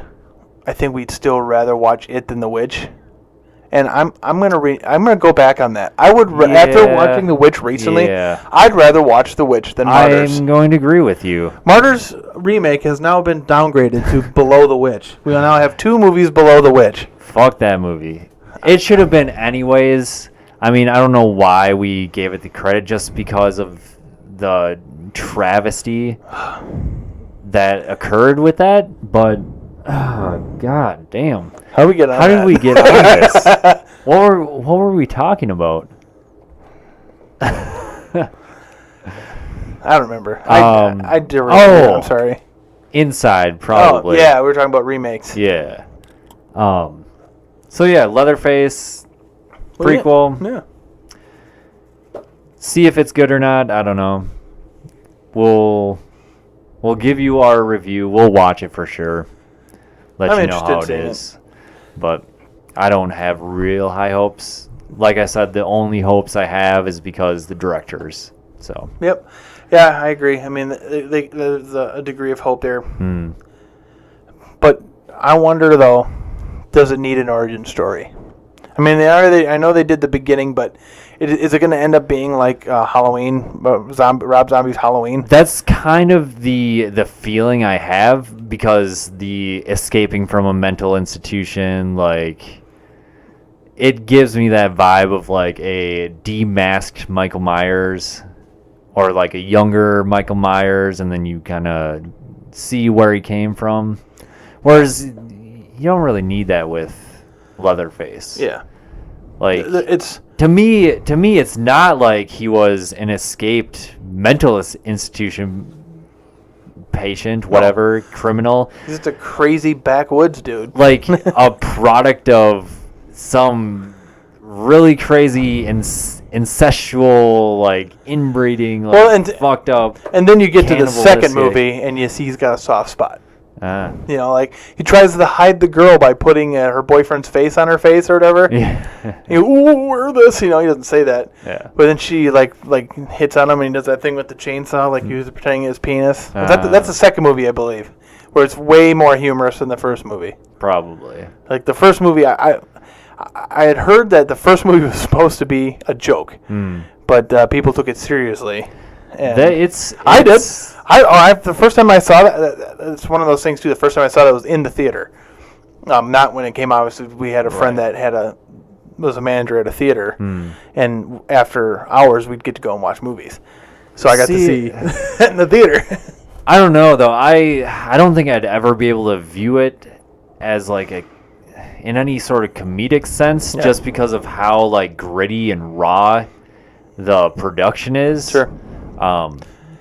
I think we'd still rather watch it than The Witch. And I'm gonna go back on that. I would after watching The Witch recently, I'd rather watch The Witch than Martyrs. I'm going to agree with you. Martyrs remake has now been downgraded to below The Witch. We now have 2 movies below The Witch. Fuck that movie. It should have been anyways. I mean, I don't know why we gave it the credit, just because of the travesty that occurred with that, but god damn. How did we get on How did we get on this? What were we talking about? I don't remember. I did remember. I'm sorry. Inside, probably. Oh, yeah, we were talking about remakes. Yeah. So yeah, Leatherface prequel. Yeah. See if it's good or not. I don't know. We'll give you our review. We'll watch it for sure. Let you know how it is. But I don't have real high hopes. Like I said, the only hopes I have is because the directors. So. Yep. Yeah, I agree. I mean, there's a degree of hope there. But I wonder, though, does it need an origin story? I mean, I know they did the beginning, but is it going to end up being like Halloween, Rob Zombie's Halloween? That's kind of the feeling I have, because the escaping from a mental institution, like, it gives me that vibe of like a demasked Michael Myers, or like a younger Michael Myers, and then you kind of see where he came from. Whereas you don't really need that with Leatherface. Yeah. Like, it's to me it's not like he was an escaped mental institution patient, whatever, criminal. He's just a crazy backwoods dude. Like a product of some really crazy incestual, like, inbreeding, like, fucked up. And then you get to the second movie and you see he's got a soft spot. You know, like, he tries to hide the girl by putting her boyfriend's face on her face or whatever. Yeah. Ooh, wear this. You know, he doesn't say that. Yeah. But then she, like hits on him, and he does that thing with the chainsaw, like he was pretending his penis. That's the second movie, I believe, where it's way more humorous than the first movie. Probably. Like, the first movie, I had heard that the first movie was supposed to be a joke, but people took it seriously. And I did. The first time I saw that, it's one of those things too. The first time I saw that was in the theater, not when it came out. Obviously, we had a friend that was a manager at a theater, and after hours we'd get to go and watch movies. So I got to see it in the theater. I don't know though. I don't think I'd ever be able to view it as like in any sort of comedic sense, just because of how like gritty and raw the production is. Sure.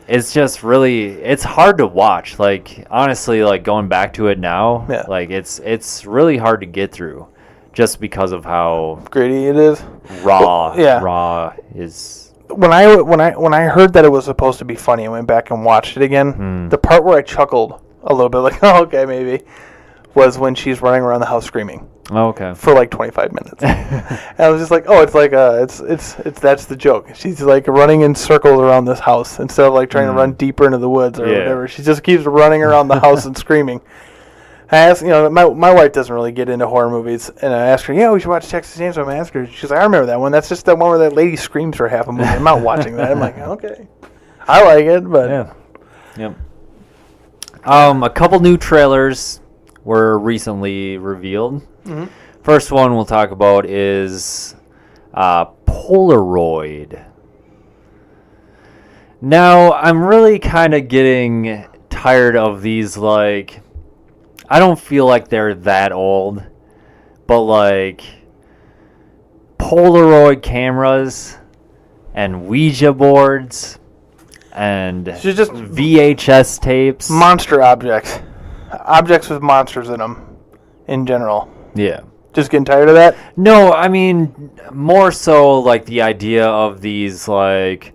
It's just really, it's hard to watch. Like, honestly, like, going back to it now, like, it's really hard to get through, just because of how gritty it is. Raw is. When I heard that it was supposed to be funny, I went back and watched it again. The part where I chuckled a little bit, like, oh, okay, maybe, was when she's running around the house screaming. Oh, okay. For like 25 minutes. And I was just like, oh, it's like that's the joke. She's like running in circles around this house instead of like trying to run deeper into the woods or whatever. She just keeps running around the house and screaming. I asked, my wife doesn't really get into horror movies, and I asked her, we should watch Texas Chainsaw Massacre. She's like, I remember that one. That's just that one where that lady screams for half a movie. I'm not watching that. I'm like, okay, I like it, but yep. A couple new trailers were recently revealed. First one we'll talk about is Polaroid. Now, I'm really kind of getting tired of these, like, I don't feel like they're that old, but like Polaroid cameras and Ouija boards and just VHS tapes. Monster objects. Objects with monsters in them in general. Yeah. Just getting tired of that? No, I mean, more so like the idea of these, like,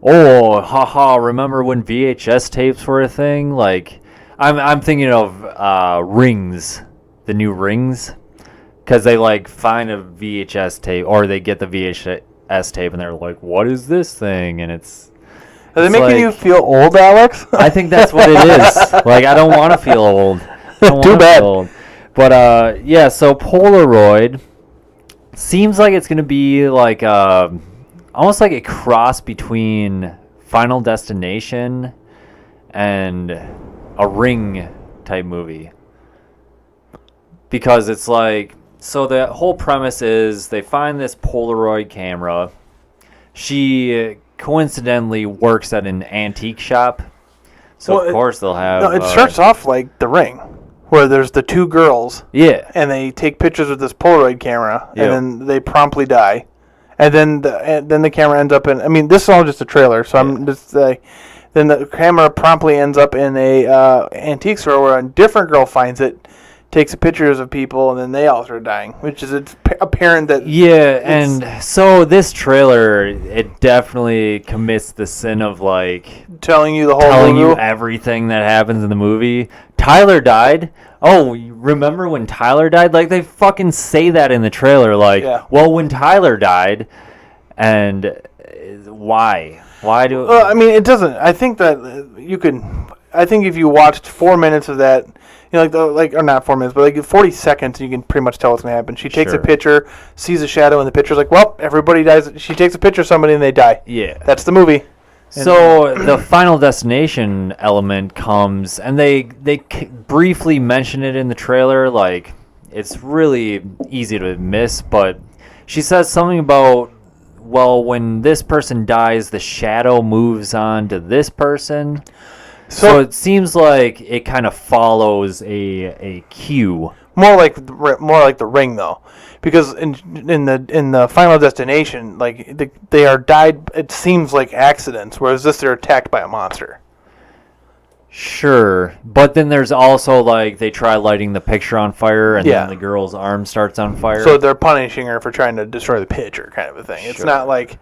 oh, haha, remember when VHS tapes were a thing? Like, I'm thinking of Rings, the new Rings, because they, like, find a VHS tape, or they get the VHS tape, and they're like, what is this thing? And it's... Are they making you feel old, Alex? I think that's what it is. Like, I don't want to feel old. Too bad. But, so Polaroid seems like it's gonna be like almost like a cross between Final Destination and a Ring type movie, because it's like, so the whole premise is they find this Polaroid camera. She coincidentally works at an antique shop, so of course they'll have. No, it starts off like The Ring, where there's the two girls. Yeah. And they take pictures with this Polaroid camera, Yep. and then they promptly die. And then the camera ends up in. I mean, this is all just a trailer, so I'm just then the camera promptly ends up in a antique store where a different girl finds it, takes pictures of people, and then they all start dying. Which is it's apparent that and so this trailer, it definitely commits the sin of like telling you the whole telling movie. you everything that happens in the movie. Tyler died. Oh, you remember when Tyler died? Like, they fucking say that in the trailer. Like, well, when Tyler died, and why? Why do? Well, I mean, it doesn't. I think that you can. I think if you watched 4 minutes of that, you know, or not 4 minutes, but like 40 seconds, you can pretty much tell what's gonna happen. She takes a picture, sees a shadow in the picture, like, well, everybody dies. She takes a picture of somebody and they die. Yeah, that's the movie. So the Final Destination element comes, and they briefly mention it in the trailer. Like, it's really easy to miss, but she says something about, well, when this person dies, the shadow moves on to this person. So it seems like it kind of follows a cue. More like The Ring, though, because in the Final Destination, like they are died. It seems like accidents, whereas this, they're attacked by a monster. Sure, but then there's also like they try lighting the picture on fire, and then the girl's arm starts on fire. So they're punishing her for trying to destroy the picture, kind of a thing. Sure. It's not like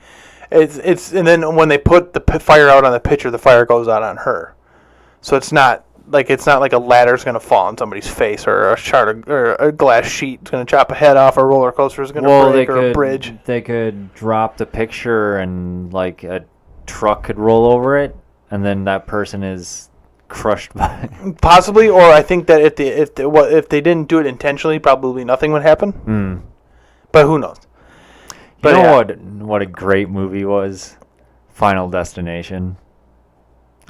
it's and then when they put the fire out on the picture, the fire goes out on her. So it's not like a ladder's going to fall on somebody's face, or a shard or a glass sheet's going to chop a head off, or a roller coaster is going to break, or a bridge. They could drop the picture and like a truck could roll over it, and then that person is crushed by it. Possibly, or I think that if they didn't do it intentionally, probably nothing would happen. But who knows? You know what a great movie was? Final Destination.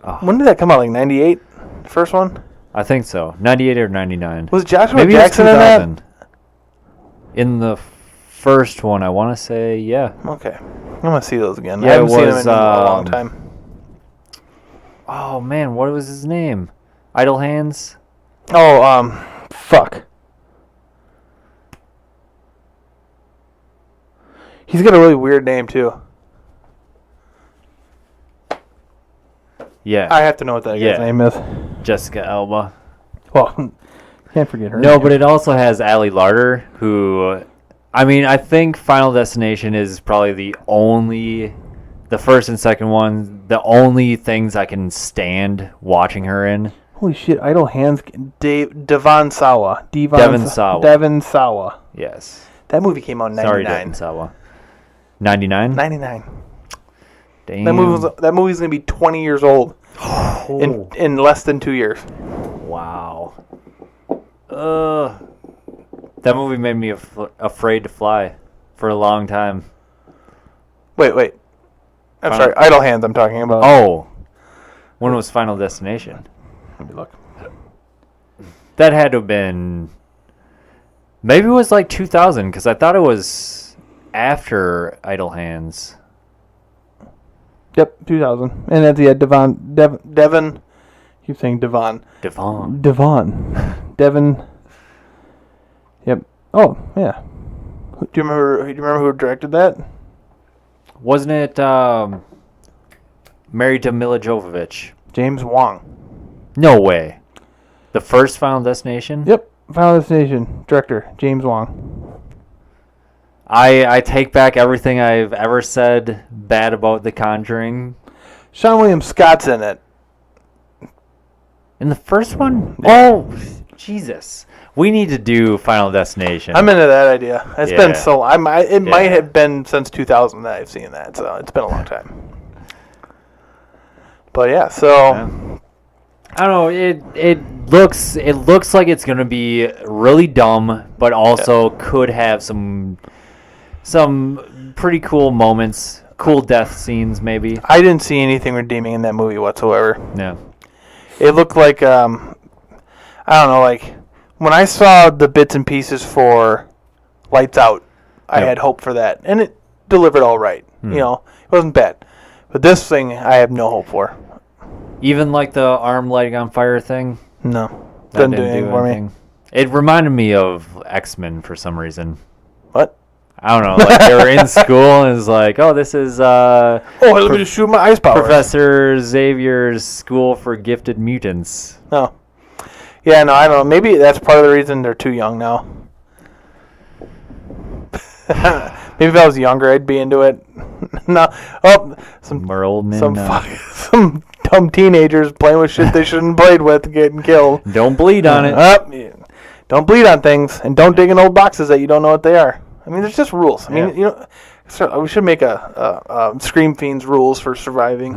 Oh. When did that come out? Like 98? The first one? I think so. 98 or 99. Was Joshua Jackson in that? In the first one, I want to say, yeah. Okay. I'm going to see those again. Yeah, I haven't seen them in a long time. Oh, man, what was his name? Idle Hands? Oh, fuck. He's got a really weird name, too. Yeah. I have to know what that guy's name is. Jessica Alba. Well, can't forget her. No, but it also has Ali Larter, who, I mean, I think Final Destination is probably the first and second one, the only things I can stand watching her in. Holy shit, Idle Hands, Devon Sawa. Devon Sawa. Yes. That movie came out in 99. Sorry, Devon Sawa. 99? 99. Damn. That movie's going to be 20 years old in less than 2 years. Wow. That movie made me afraid to fly for a long time. Wait. I'm sorry. Idle Hands I'm talking about. Oh. When was Final Destination? Let me look. That had to have been... Maybe it was like 2000, because I thought it was after Idle Hands. Yep, 2000. And that's Devon. Keep saying Devon. Devon. Yep. Oh, yeah. Do you remember who directed that? Wasn't it married to Mila Jovovich? James Wong. No way. The first Final Destination? Yep. Final Destination. Director, James Wong. I take back everything I've ever said bad about The Conjuring. Sean William Scott's in it. In the first one? Oh, Jesus. We need to do Final Destination. I'm into that idea. It's been so long. It might have been since 2000 that I've seen that, so it's been a long time. But yeah, so... Yeah. I don't know. It looks like it's going to be really dumb, but also could have some some pretty cool moments, cool death scenes maybe. I didn't see anything redeeming in that movie whatsoever. Yeah. It looked like, I don't know, like, when I saw the bits and pieces for Lights Out, I had hope for that. And it delivered all right. You know, it wasn't bad. But this thing, I have no hope for. Even like the arm lighting on fire thing? No. That Doesn't do anything for me. It reminded me of X-Men for some reason. What? I don't know. Like they were in school and it's like, oh, this is let me just shoot my ice power. Professor Xavier's School for Gifted Mutants. No. Yeah, no, I don't know. Maybe that's part of the reason they're too young now. Maybe if I was younger, I'd be into it. No. Oh, some dumb teenagers playing with shit they shouldn't have played with, getting killed. Don't bleed on it. Don't bleed on things, and don't dig in old boxes that you don't know what they are. I mean, there's just rules. I mean, you know, so we should make a Scream Fiends rules for surviving.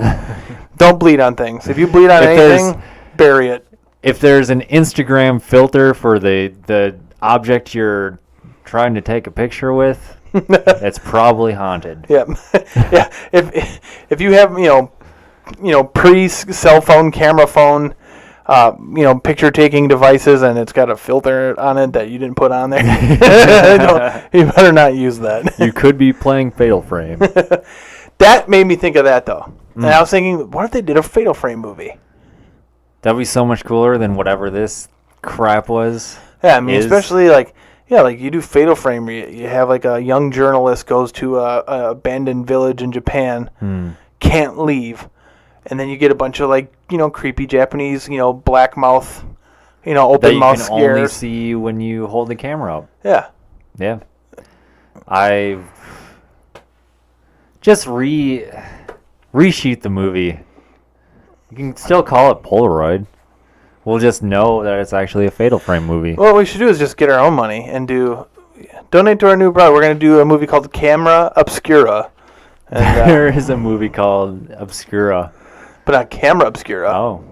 Don't bleed on things. If you bleed on anything, bury it. If there's an Instagram filter for the object you're trying to take a picture with, it's probably haunted. Yeah, yeah. If you have you know pre-cell phone camera phone. Picture taking devices, and it's got a filter on it that you didn't put on there. You better not use that. You could be playing Fatal Frame. That made me think of that though, and I was thinking, what if they did a Fatal Frame movie? That'd be so much cooler than whatever this crap was. Yeah, I mean, especially like you do Fatal Frame. You have like a young journalist goes to a abandoned village in Japan, can't leave. And then you get a bunch of creepy Japanese, black mouth, open mouth scares. That you can only see when you hold the camera up. Yeah. Yeah. I just reshoot the movie. You can still call it Polaroid. We'll just know that it's actually a Fatal Frame movie. Well, what we should do is just get our own money and donate to our new brother. We're going to do a movie called Camera Obscura. And, there is a movie called Obscura. But not Camera Obscura. Oh.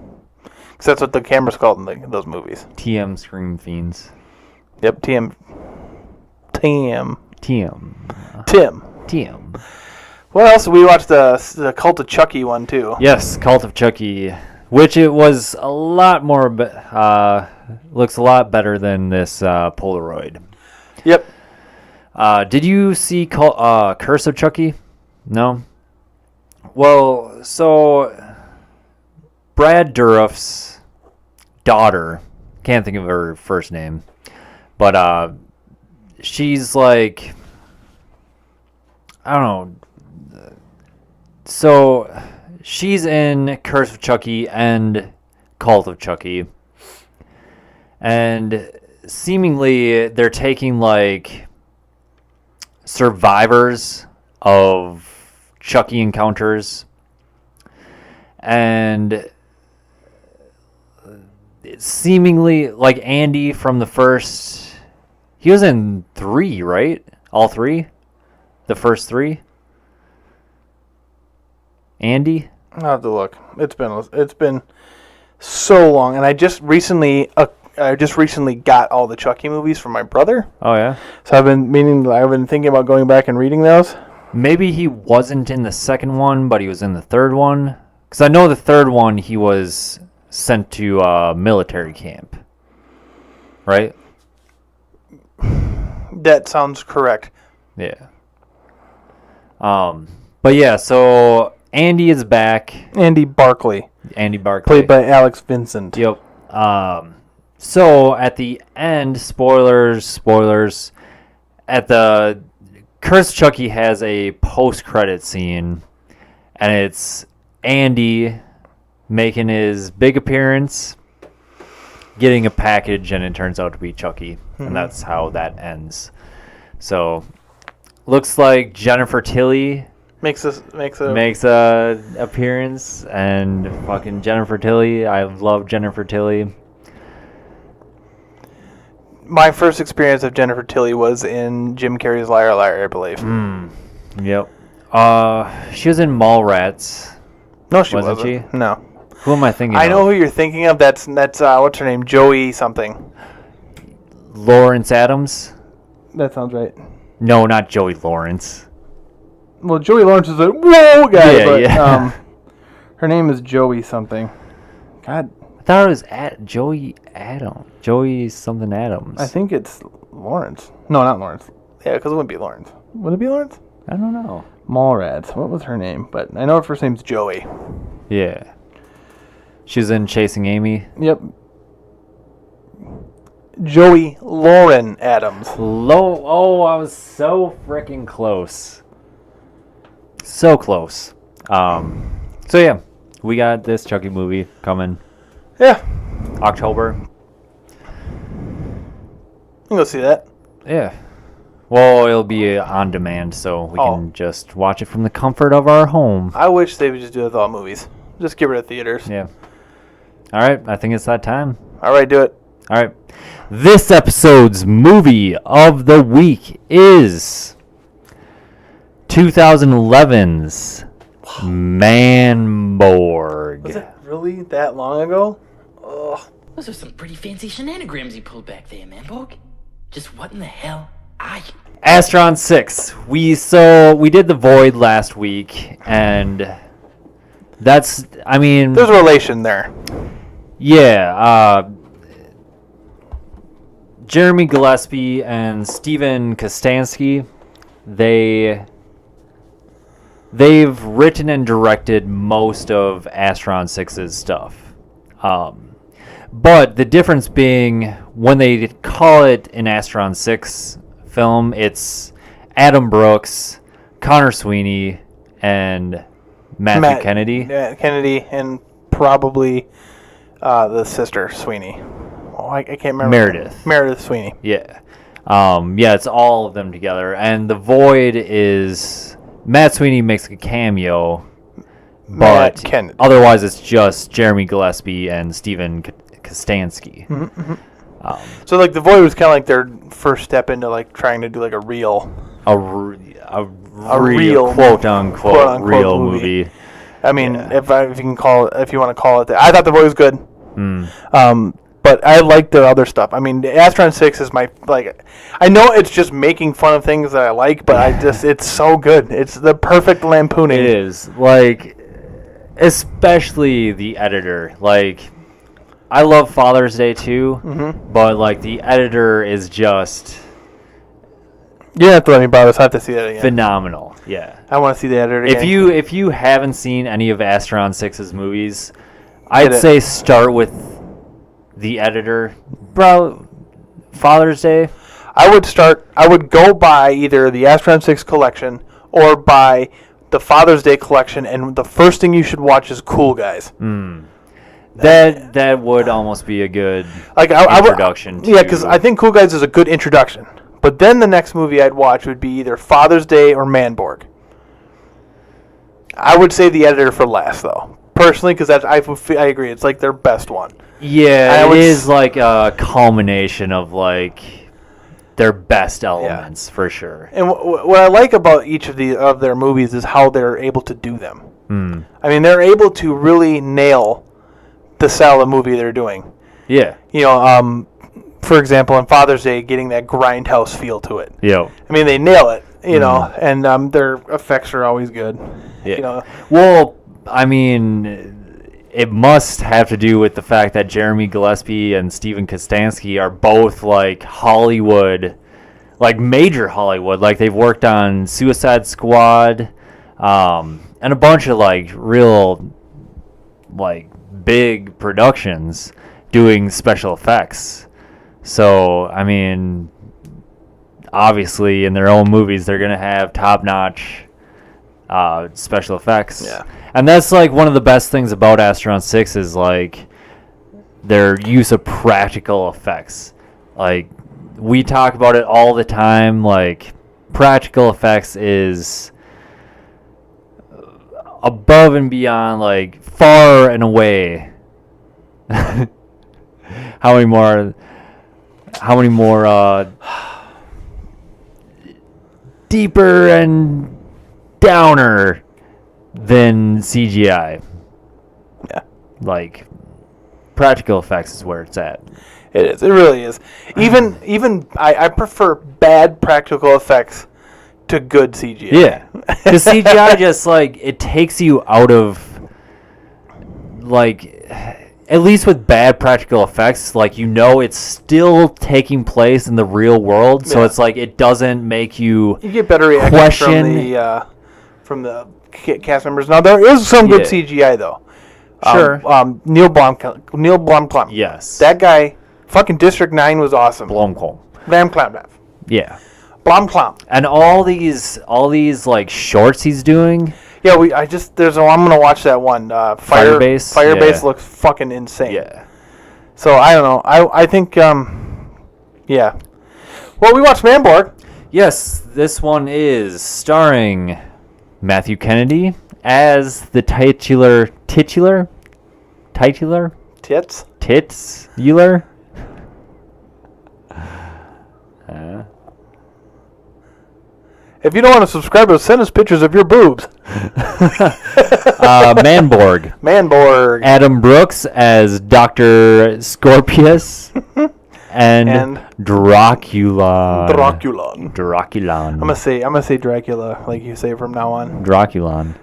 Because that's what the camera's called in those movies. TM Scream Fiends. Yep, TM. What else? We watched the Cult of Chucky one, too. Yes, Cult of Chucky. Which it was a lot more... looks a lot better than this Polaroid. Yep. Did you see Curse of Chucky? No? Well, so... Brad Dourif's daughter, can't think of her first name, but she's like, I don't know. So she's in Curse of Chucky and Cult of Chucky, and seemingly they're taking like survivors of Chucky encounters, and seemingly like Andy from the first, he was in 3, right? All 3? The first 3? Andy? I'll have to look. It's been so long, and I just recently got all the Chucky movies from my brother. Oh yeah. So I've been thinking about going back and reading those. Maybe he wasn't in the second one, but he was in the third one. Because I know the third one he was sent to a military camp. Right? That sounds correct. Yeah. But yeah, so Andy is back. Andy Barclay. Played by Alex Vincent. Yep. So at the end, spoilers, at the Curse Chucky has a post-credit scene, and it's Andy making his big appearance, getting a package, and it turns out to be Chucky, and that's how that ends. So, looks like Jennifer Tilly makes a appearance, and fucking Jennifer Tilly. I love Jennifer Tilly. My first experience of Jennifer Tilly was in Jim Carrey's Liar Liar, I believe. Yep. She was in Mallrats. No, she wasn't. She? No. Who am I thinking of? I know who you're thinking of. That's what's her name? Joey something. Lawrence Adams? That sounds right. No, not Joey Lawrence. Well, Joey Lawrence is a whoa guy, Yeah, but yeah. her name is Joey something. God, I thought it was Joey something Adams. I think it's Lawrence. No, not Lawrence. Yeah, because it wouldn't be Lawrence. Would it be Lawrence? I don't know. Mallrats. What was her name? But I know her first name's Joey. Yeah. She was in Chasing Amy. Yep. Joey Lauren Adams. Oh, I was so freaking close. So close. So yeah, we got this Chucky movie coming Yeah. October. You can go see that. Yeah. Well, it'll be on demand, so we can just watch it from the comfort of our home. I wish they would just do it with all movies. Just get rid of theaters. Yeah. All right, I think it's that time. All right, do it. All right. This episode's movie of the week is 2011's Manborg. Was it really that long ago? Ugh. Those are some pretty fancy shenanigans you pulled back there, Manborg. Just what in the hell are you? Astron 6. We did The Void last week, and that's, I mean... There's a relation there. Yeah, Jeremy Gillespie and Steven Kostanski, they've written and directed most of Astron 6's stuff. But the difference being, when they call it an Astron 6 film, it's Adam Brooks, Connor Sweeney, and Matthew Kennedy. Kennedy, and probably the sister, Sweeney. Oh, I can't remember. Meredith Sweeney. Yeah. Yeah, it's all of them together. And The Void is... Matt Sweeney makes a cameo, but otherwise it's just Jeremy Gillespie and Steven Kostanski. Mm-hmm. So, like, The Void was kind of like their first step into, like, trying to do, like, a real, quote-unquote real movie. I mean, if you want to call it that. I thought The Void was good. But I like the other stuff. I mean, Astron 6 is my, like, I know it's just making fun of things that I like, but it's so good. It's the perfect lampooning. It is. Like, especially the editor. Like, I love Father's Day too, but, like, the editor is just... You have to let me borrow this. I have to see that again. Phenomenal, yeah. I want to see the editor again. If you haven't seen any of Astron 6's movies, I'd say start with the editor. Bro, Father's Day. I would go buy either the Astron 6 collection or buy the Father's Day collection, and the first thing you should watch is Cool Guys. That would almost be a good introduction. Yeah, because I think Cool Guys is a good introduction. But then the next movie I'd watch would be either Father's Day or Manborg. I would say the editor for last, though. Personally, because I agree. It's like their best one. Yeah, it is like a culmination of, like, their best elements, for sure. And what I like about each of their movies is how they're able to do them. I mean, they're able to really nail the style of movie they're doing. Yeah. You know, for example, on Father's Day, getting that grindhouse feel to it. Yeah. I mean, they nail it, you know, and their effects are always good. Yeah. You know. Well, I mean, it must have to do with the fact that Jeremy Gillespie and Steven Kostanski are both, like, Hollywood, like, major Hollywood. Like, they've worked on Suicide Squad, and a bunch of, like, real, like, big productions doing special effects. So, I mean, obviously, in their own movies, they're going to have top-notch special effects. Yeah. And that's, like, one of the best things about Astron 6 is, like, their use of practical effects. Like, we talk about it all the time. Like, practical effects is above and beyond, like, far and away. How many more deeper and downer than CGI. Yeah. Like, practical effects is where it's at. It is. It really is. Even I prefer bad practical effects to good CGI. Yeah. The CGI just, like, it takes you out of, like, at least with bad practical effects, like, you know it's still taking place in the real world, so it's like it doesn't make you get better reactions from the cast members. Now, there is some good CGI, though. Sure. Neil Blomkamp. Yes. That guy, fucking District 9 was awesome. Blomkamp. Yeah. Blomkamp. And all these like shorts he's doing. Yeah, I'm gonna watch that one. Firebase. Firebase looks fucking insane. Yeah. So I don't know. I think yeah. Well, we watched Manborg. Yes, this one is starring Matthew Kennedy as the titular Titular? If you don't want to subscribe to us, send us pictures of your boobs. Manborg. Manborg. Adam Brooks as Dr. Scorpius. and Draculon. Draculon. I'm gonna say Dracula like you say from now on. Draculon.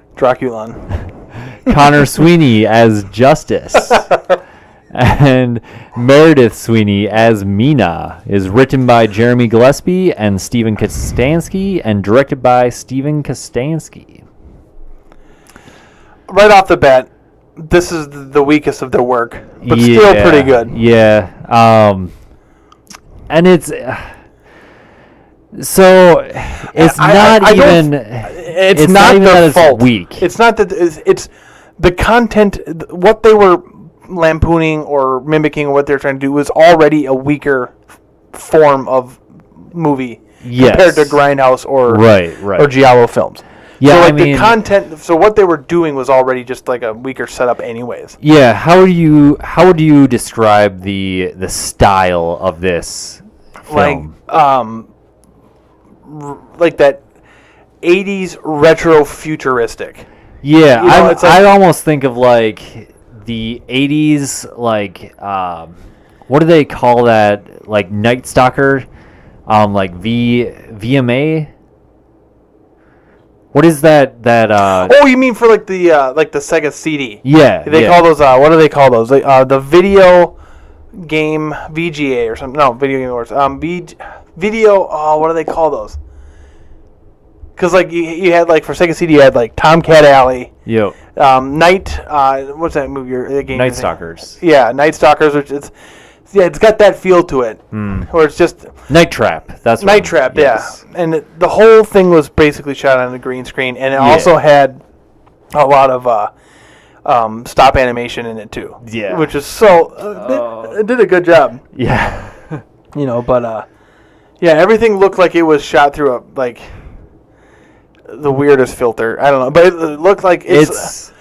Connor Sweeney as Justice. And Meredith Sweeney as Mina is written by Jeremy Gillespie and Stephen Kostansky and directed by Stephen Kostansky. Right off the bat, this is the weakest of their work, but still pretty good. Yeah. And it's so it's not even that it's weak. It's not that it's the content. What they were lampooning or mimicking, or what they're trying to do, was already a weaker form of movie compared to Grindhouse or Giallo films. Yeah, so the content. So what they were doing was already just like a weaker setup, anyways. Yeah. How would you describe the style of this film? Like that 80s retro futuristic. Yeah, I almost think of like the 80s, like what do they call that? Like Night Stalker, like VMA. What is that? Oh, you mean for like the Sega CD? Yeah, they call those. What do they call those? The video game VGA or something. No, video game awards. Video. Oh, what do they call those? Because like you had like for Sega CD, you had like Tomcat Alley. Yep. What's that movie? The game. Night Stalkers. Yeah, Night Stalkers. Which it's got that feel to it. Where it's just Night Trap. That's Night Trap. Yes. Yeah, and the whole thing was basically shot on a green screen, and it also had a lot of stop animation in it too. Yeah. Which is so it did a good job. Yeah. But everything looked like it was shot through the weirdest filter. I don't know, but it looked like it's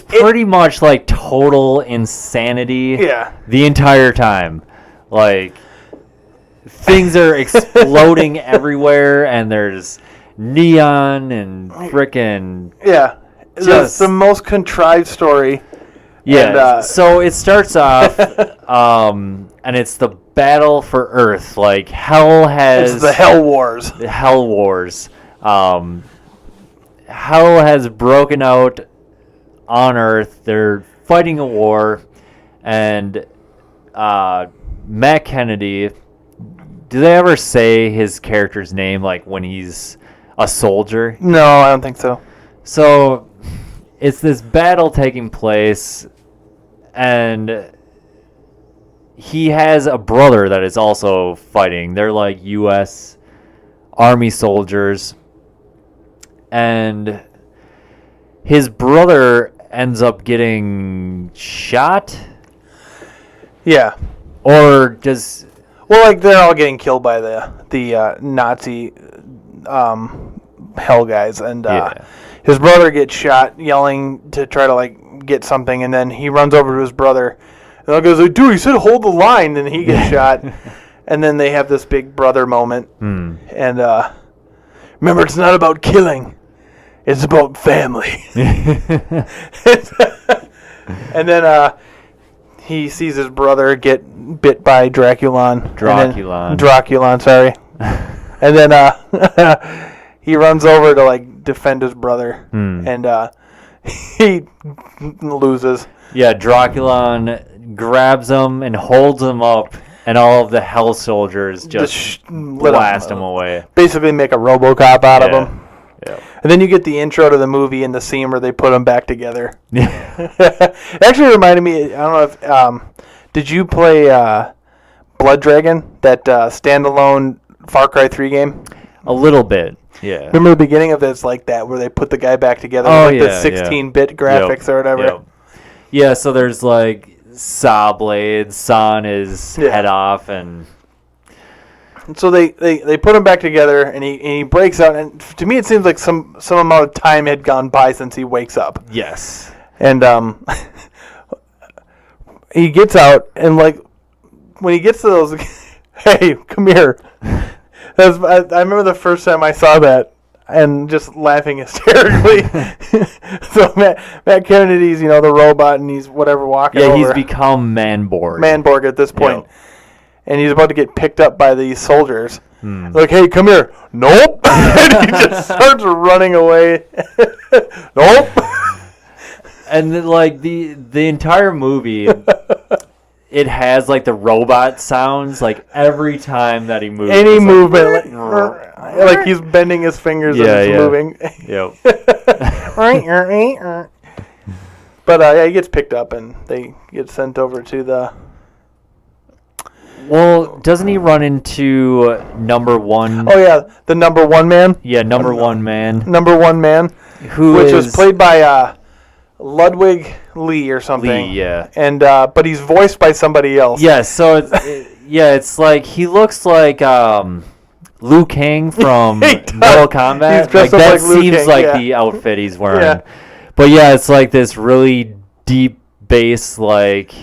pretty much like total insanity. Yeah. The entire time, like things are exploding everywhere, and there's neon and frickin' It's the most contrived story. Yeah. So it starts off, and it's the battle for Earth. Like it's the Hell Wars. The Hell Wars. Hell has broken out on Earth. They're fighting a war, and Matt Kennedy. Do they ever say his character's name, like when he's a soldier? No, I don't think so. So it's this battle taking place, and he has a brother that is also fighting. They're like U.S. Army soldiers. And his brother ends up getting shot? Yeah. Or just... Well, like, they're all getting killed by the Nazi hell guys. And his brother gets shot yelling to try to, like, get something. And then he runs over to his brother. And he goes, like, dude, he said hold the line. And he gets shot. And then they have this big brother moment. And remember, it's not about killing. It's about family. And then he sees his brother get bit by Draculon. Draculon, sorry. And then he runs over to like defend his brother, and he loses. Yeah, Draculon grabs him and holds him up, and all of the Hell Soldiers just blast him away. Basically, make a RoboCop out of him. Yeah. And then you get the intro to the movie and the scene where they put them back together. It actually reminded me. I don't know if did you play Blood Dragon, that standalone Far Cry 3 game? A little bit. Yeah. Remember the beginning of it's like that, where they put the guy back together with the 16-bit graphics or whatever. Yep. Yeah, so there's like saw blades, sawing his head off, and so they put him back together, and he breaks out. And to me, it seems like some amount of time had gone by since he wakes up. Yes. And he gets out, and like when he gets to those, hey, come here. I remember the first time I saw that, and just laughing hysterically. So Matt Kennedy's, the robot, and he's walking over. Yeah, he's become Manborg. Manborg at this point. Yep. And he's about to get picked up by these soldiers. Like, hey, come here. Nope. And he just starts running away. Nope. And then, like the entire movie, it has like the robot sounds like every time that he moves. Any movement, like he's bending his fingers as he's moving. Yep. But he gets picked up and they get sent over to the. Well, doesn't he run into number one? Oh yeah, the number one man. Yeah, number one man. Number one man, which was played by Ludwig Lee or something. Lee, yeah. And but he's voiced by somebody else. Yeah, so it's like he looks like Liu Kang from Mortal Kombat. He's dressed up that like Liu seems Kang, like the outfit he's wearing. Yeah. But yeah, it's like this really deep bass, like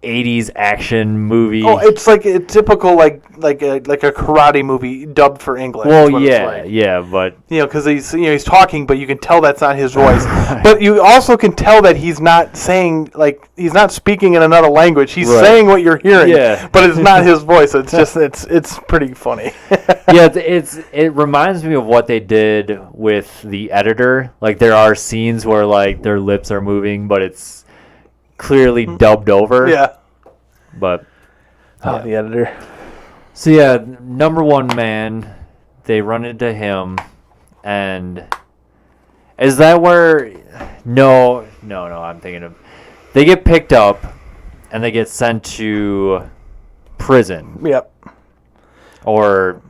80s action movie. Oh, it's like a typical like a karate movie dubbed for English. Well, yeah, but because he's talking, but you can tell that's not his voice. But you also can tell that he's not saying he's not speaking in another language. He's saying what you're hearing. Yeah. But it's not his voice. It's just it's pretty funny. Yeah, it reminds me of what they did with the editor. Like there are scenes where like their lips are moving, but it's clearly dubbed over. Yeah. But the editor. So yeah, number one man, they run into him, and is that where? No, I'm thinking of. They get picked up, and they get sent to prison. Yep. Or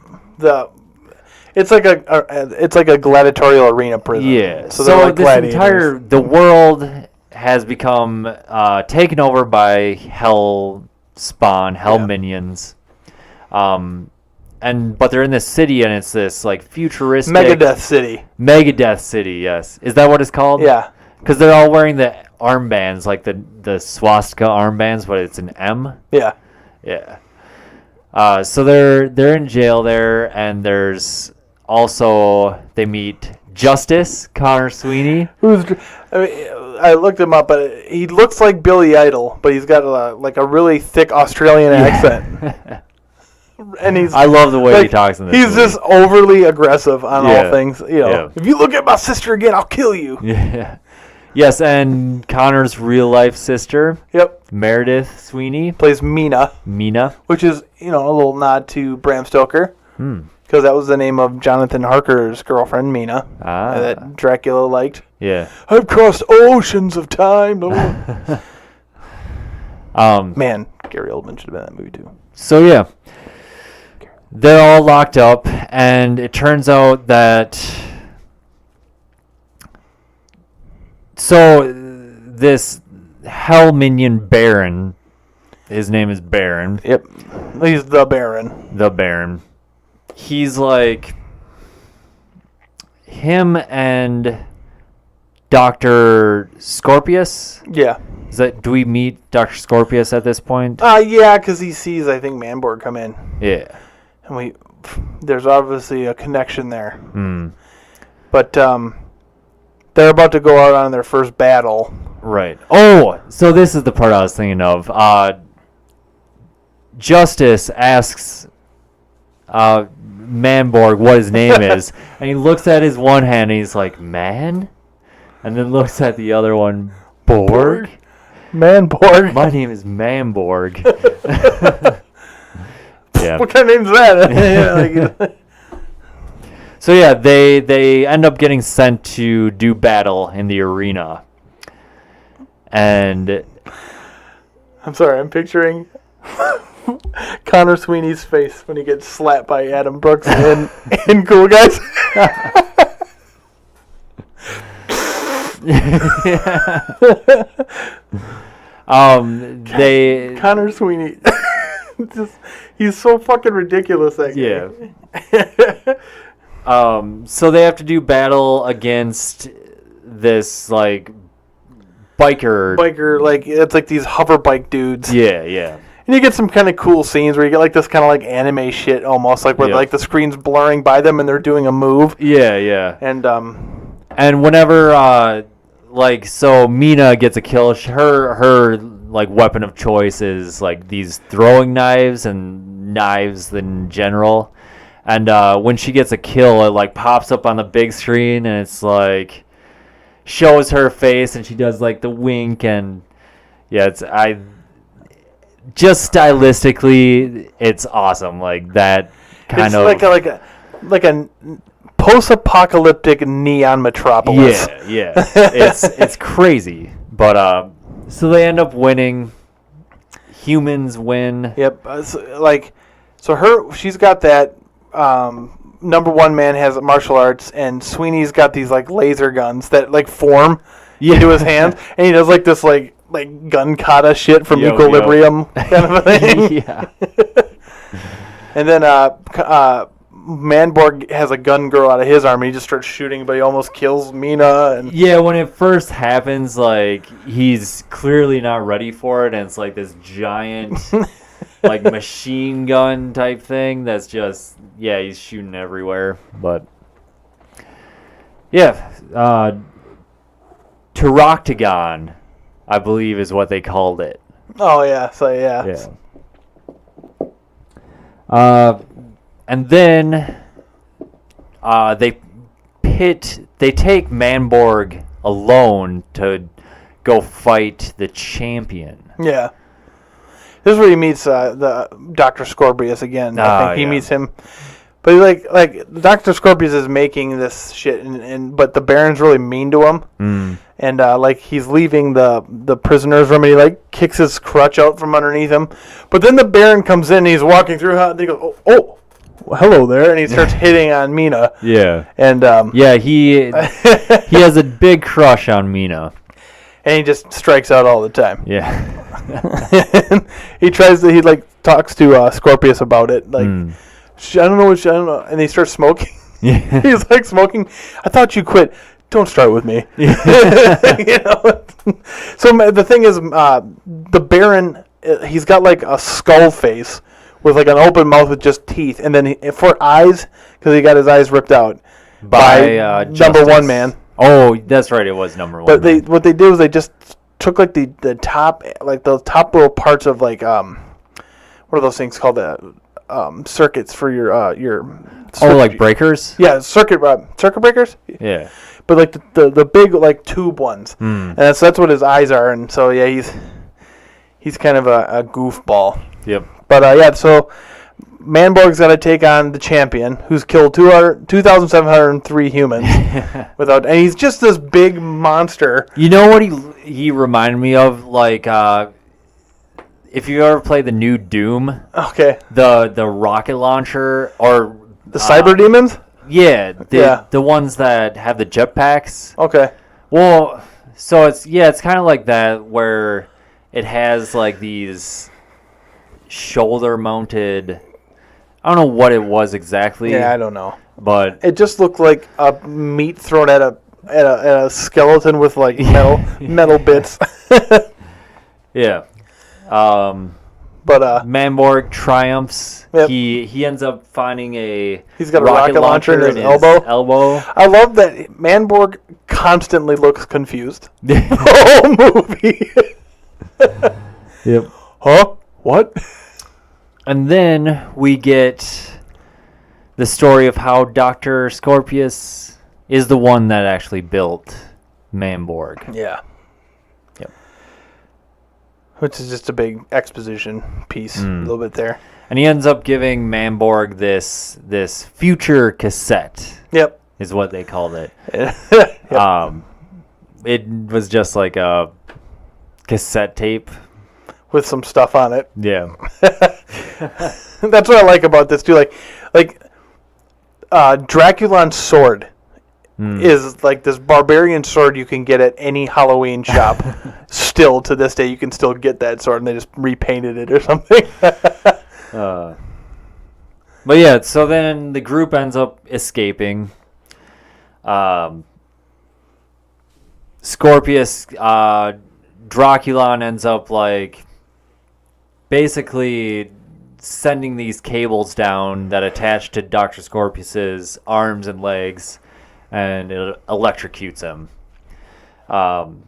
it's like a gladiatorial arena prison. Yeah. So like the world has become taken over by hell minions, but they're in this city, and it's this like futuristic Megadeth City. Yes, is that what it's called? Yeah, because they're all wearing the armbands, like the swastika armbands, but it's an M. Yeah. So they're in jail there, and there's also they meet Justice Connor Sweeney, I looked him up, but he looks like Billy Idol, but he's got a really thick Australian accent. And I love the way he talks in this He's movie. just overly aggressive on all things. If you look at my sister again, I'll kill you. Yeah. Yes, and Connor's real life sister. Yep. Meredith Sweeney plays Mina, which is a little nod to Bram Stoker. Because that was the name of Jonathan Harker's girlfriend, Mina, that Dracula liked. Yeah. I've crossed oceans of time. Man, Gary Oldman should have been in that movie too. So yeah, they're all locked up, and it turns out that this hell minion Baron, his name is Baron. Yep, he's the Baron. The Baron. He's like him and Dr. Scorpius. Yeah. Do we meet Dr. Scorpius at this point? Yeah, because he sees, I think, Manborg come in. Yeah. And there's obviously a connection there. But they're about to go out on their first battle. Right. Oh, so this is the part I was thinking of. Justice asks Manborg what his name is, and he looks at his one hand and he's like, man? And then looks at the other one, Borg? Manborg. My name is Manborg. Yeah. What kind of name's that? So yeah, they end up getting sent to do battle in the arena. And I'm sorry, I'm picturing Connor Sweeney's face when he gets slapped by Adam Brooks in Cool Guys. Connor Sweeney. He's so fucking ridiculous, that guy. Yeah. So they have to do battle against this like biker, like it's like these hover bike dudes. Yeah. And you get some kind of cool scenes where you get like this kind of like anime shit almost, like where like the screen's blurring by them and they're doing a move. Yeah. And whenever like so Mina gets a kill, her like weapon of choice is like these throwing knives and knives in general. And when she gets a kill, it like pops up on the big screen and it's like shows her face and she does like the wink, and just stylistically it's awesome, like that kind of like a post-apocalyptic neon metropolis. Yeah. It's crazy. But so they end up winning. Humans win. Yep. She's got that. Number one man has martial arts, and Sweeney's got these like laser guns that like form into his hands, and he does like this like gun kata shit from Equilibrium kind of a thing. Yeah. And then Manborg has a gun grow out of his arm, and he just starts shooting, but he almost kills Mina. And yeah, when it first happens, like he's clearly not ready for it, and it's like this giant like machine gun type thing that's just he's shooting everywhere. But Teroctagon, I believe is what they called it. Oh yeah, so yeah. And then they take Manborg alone to go fight the champion. Yeah. This is where he meets the Dr. Scorpius again. I think he meets him. But like Dr. Scorpius is making this shit, but the Baron's really mean to him. Mm. And like he's leaving the prisoner's room, and he like kicks his crutch out from underneath him. But then the Baron comes in, and he's walking through, and he goes, oh, hello there, and he starts hitting on Mina. Yeah. And he has a big crush on Mina. And he just strikes out all the time. Yeah. He talks to Scorpius about it. Like, I don't know. And he starts smoking. Yeah. He's like smoking. I thought you quit. Don't start with me. Yeah. So the thing is, the Baron, he's got like a skull face with like an open mouth with just teeth. And then for eyes, because he got his eyes ripped out by number one man. Oh, that's right. It was number one. But what they did was they just took like the top, like the top little parts of like what are those things called? Circuits for your like breakers. Yeah, circuit breakers. Yeah. But like the big like tube ones, and that's what his eyes are, and so he's kind of a goofball. Yep. But so Manborg's got to take on the champion, who's killed 2,703 humans and he's just this big monster. You know what he reminded me of? Like, if you ever play the new Doom, okay, the rocket launcher or the cyber demons. Yeah, the ones that have the jetpacks. Okay. Well, so it's kind of like that where it has like these shoulder-mounted. I don't know what it was exactly. Yeah, I don't know. But it just looked like a meat thrown at a skeleton with like metal bits. Yeah. But Manborg triumphs. Yep. He ends up finding he's got a rocket launcher in his elbow. I love that Manborg constantly looks confused. The whole movie. Yep. Huh? What? And then we get the story of how Dr. Scorpius is the one that actually built Manborg. Yeah. Yep. Which is just a big exposition piece, a little bit there. And he ends up giving Manborg this future cassette. Yep. Is what they called it. Yep. It was just like a cassette tape with some stuff on it. Yeah. That's what I like about this too. Like Draculan's sword is like this barbarian sword you can get at any Halloween shop. Still to this day, you can still get that sword, and they just repainted it or something. But yeah, so then the group ends up escaping. Scorpius, Draculon ends up like basically sending these cables down that attach to Dr. Scorpius's arms and legs, and it electrocutes him. And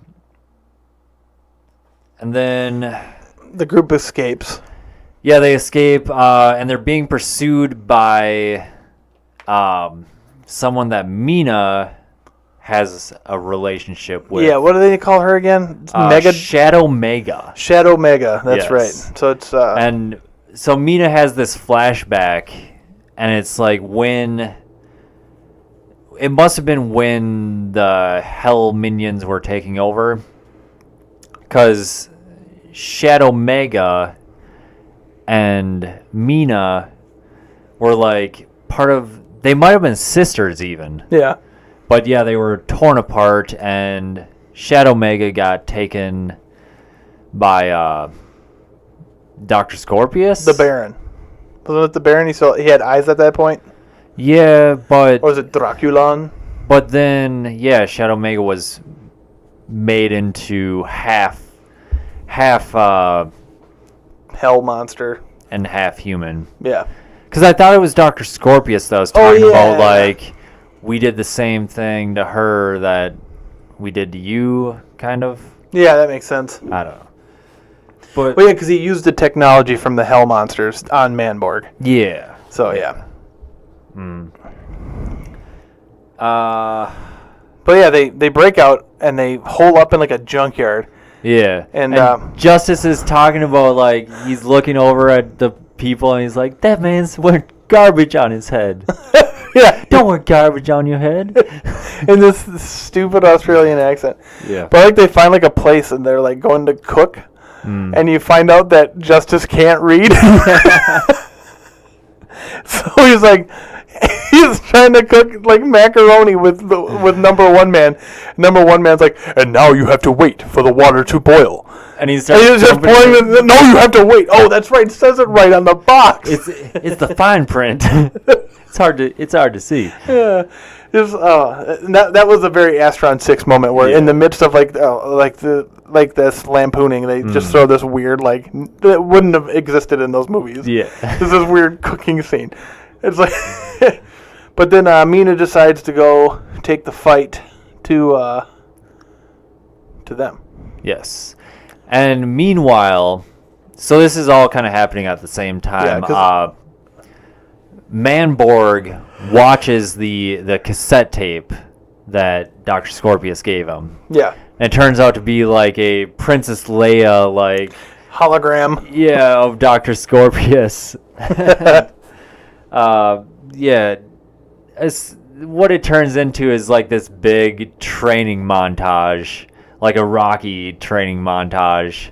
then The group escapes. yeah, they escape, and they're being pursued by someone that Mina has a relationship with. Yeah, what do they call her again? Shadow Mega. Shadow Mega, that's Yes. right. So it's And so Mina has this flashback, and it's like when... It must have been when the Hell Minions were taking over, because Shadow Mega and Mina were like part of... They might have been sisters even. yeah. But yeah, they were torn apart, and Shadow Mega got taken by Dr. Scorpius. The Baron. Wasn't it the Baron? He had eyes at that point? Yeah, but... Or was it Draculon? But then, yeah, Shadow Mega was made into half Hell monster. and half human. Yeah. Because I thought it was Dr. Scorpius that was talking about, yeah. like, we did the same thing to her that we did to you, kind of. Yeah, that makes sense. I don't know. But Well, yeah, because he used the technology from the Hell monsters on Manborg. yeah. So, yeah. Uh, But yeah, they break out and they hole up in like a junkyard. yeah. And, Justice is talking about, like, he's looking over at the people and he's like, that man's wearing garbage on his head. Yeah. Don't wear garbage on your head. In this stupid Australian accent. Yeah. But like they find like a place and they're like going to cook. And you find out that Justice can't read. So he's like, he's trying to cook like macaroni with number one man. Number one man's like, and now you have to wait for the water to boil. And he And starts he's just jumping pouring in. it. No, you have to wait. Oh, that's right. It says it right on the box. It's the fine print. It's hard to see. Yeah. Just, that was a very Astron 6 moment where in the midst of like this lampooning, they just throw this weird like that wouldn't have existed in those movies. Yeah. There's this weird cooking scene. It's like, but then Mina decides to go take the fight to them. Yes. And meanwhile, so this is all kind of happening at the same time. Yeah, Manborg watches the cassette tape that Dr. Scorpius gave him. Yeah. And it turns out to be like a Princess Leia, like, Hologram. yeah, of Dr. Scorpius. Yeah. What it turns into is like this big training montage, like a Rocky training montage,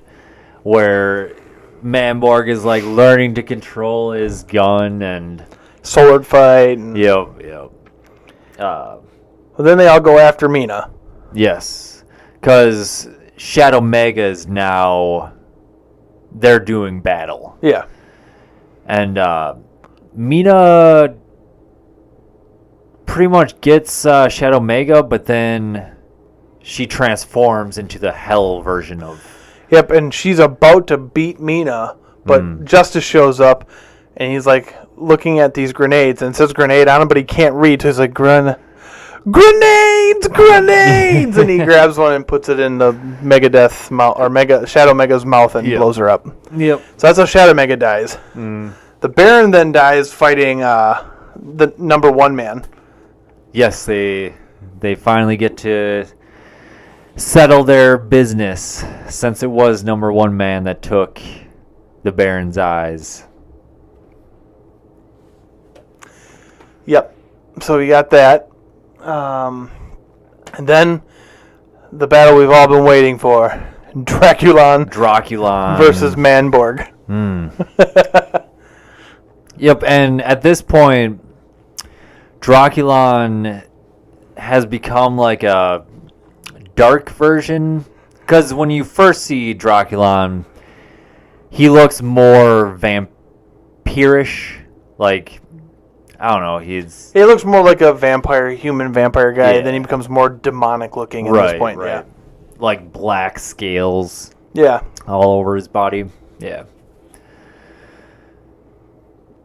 where Manborg is like learning to control his gun and Sword fight. And, yep. well, then they all go after Mina. Yes, because Shadow Mega is now they're doing battle. Yeah. And Mina pretty much gets Shadow Mega, but then she transforms into the Hell version of... Yep, and she's about to beat Mina, but Justice shows up, and he's like looking at these grenades, and it says grenade on him, but he can't read, so he's like, grenades! And he grabs one and puts it in the Megadeth's mouth, or Shadow Mega's mouth, and blows her up. Yep. So that's how Shadow Mega dies. The Baron then dies fighting the number one man. Yes, they finally get to settle their business, since it was number one man that took the Baron's eyes. Yep. So we got that. And then the battle we've all been waiting for. Draculon versus Manborg. Yep, and at this point, Draculon has become like a dark version. Because when you first see Draculon, he looks more vampirish. Like, I don't know, he looks more like a human vampire guy. Yeah. Then he becomes more demonic looking at this point. Right. Yeah. Like black scales. Yeah. All over his body. Yeah.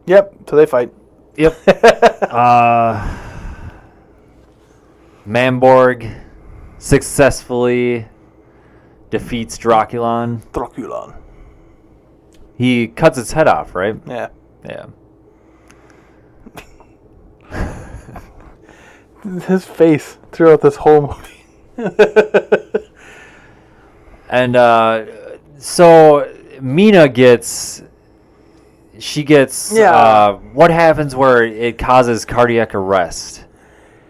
Yep. So they fight. Yep. Manborg successfully defeats Draculon. He cuts its head off, right? Yeah. Yeah. His face throughout this whole movie. And so Mina gets... what happens where it causes cardiac arrest?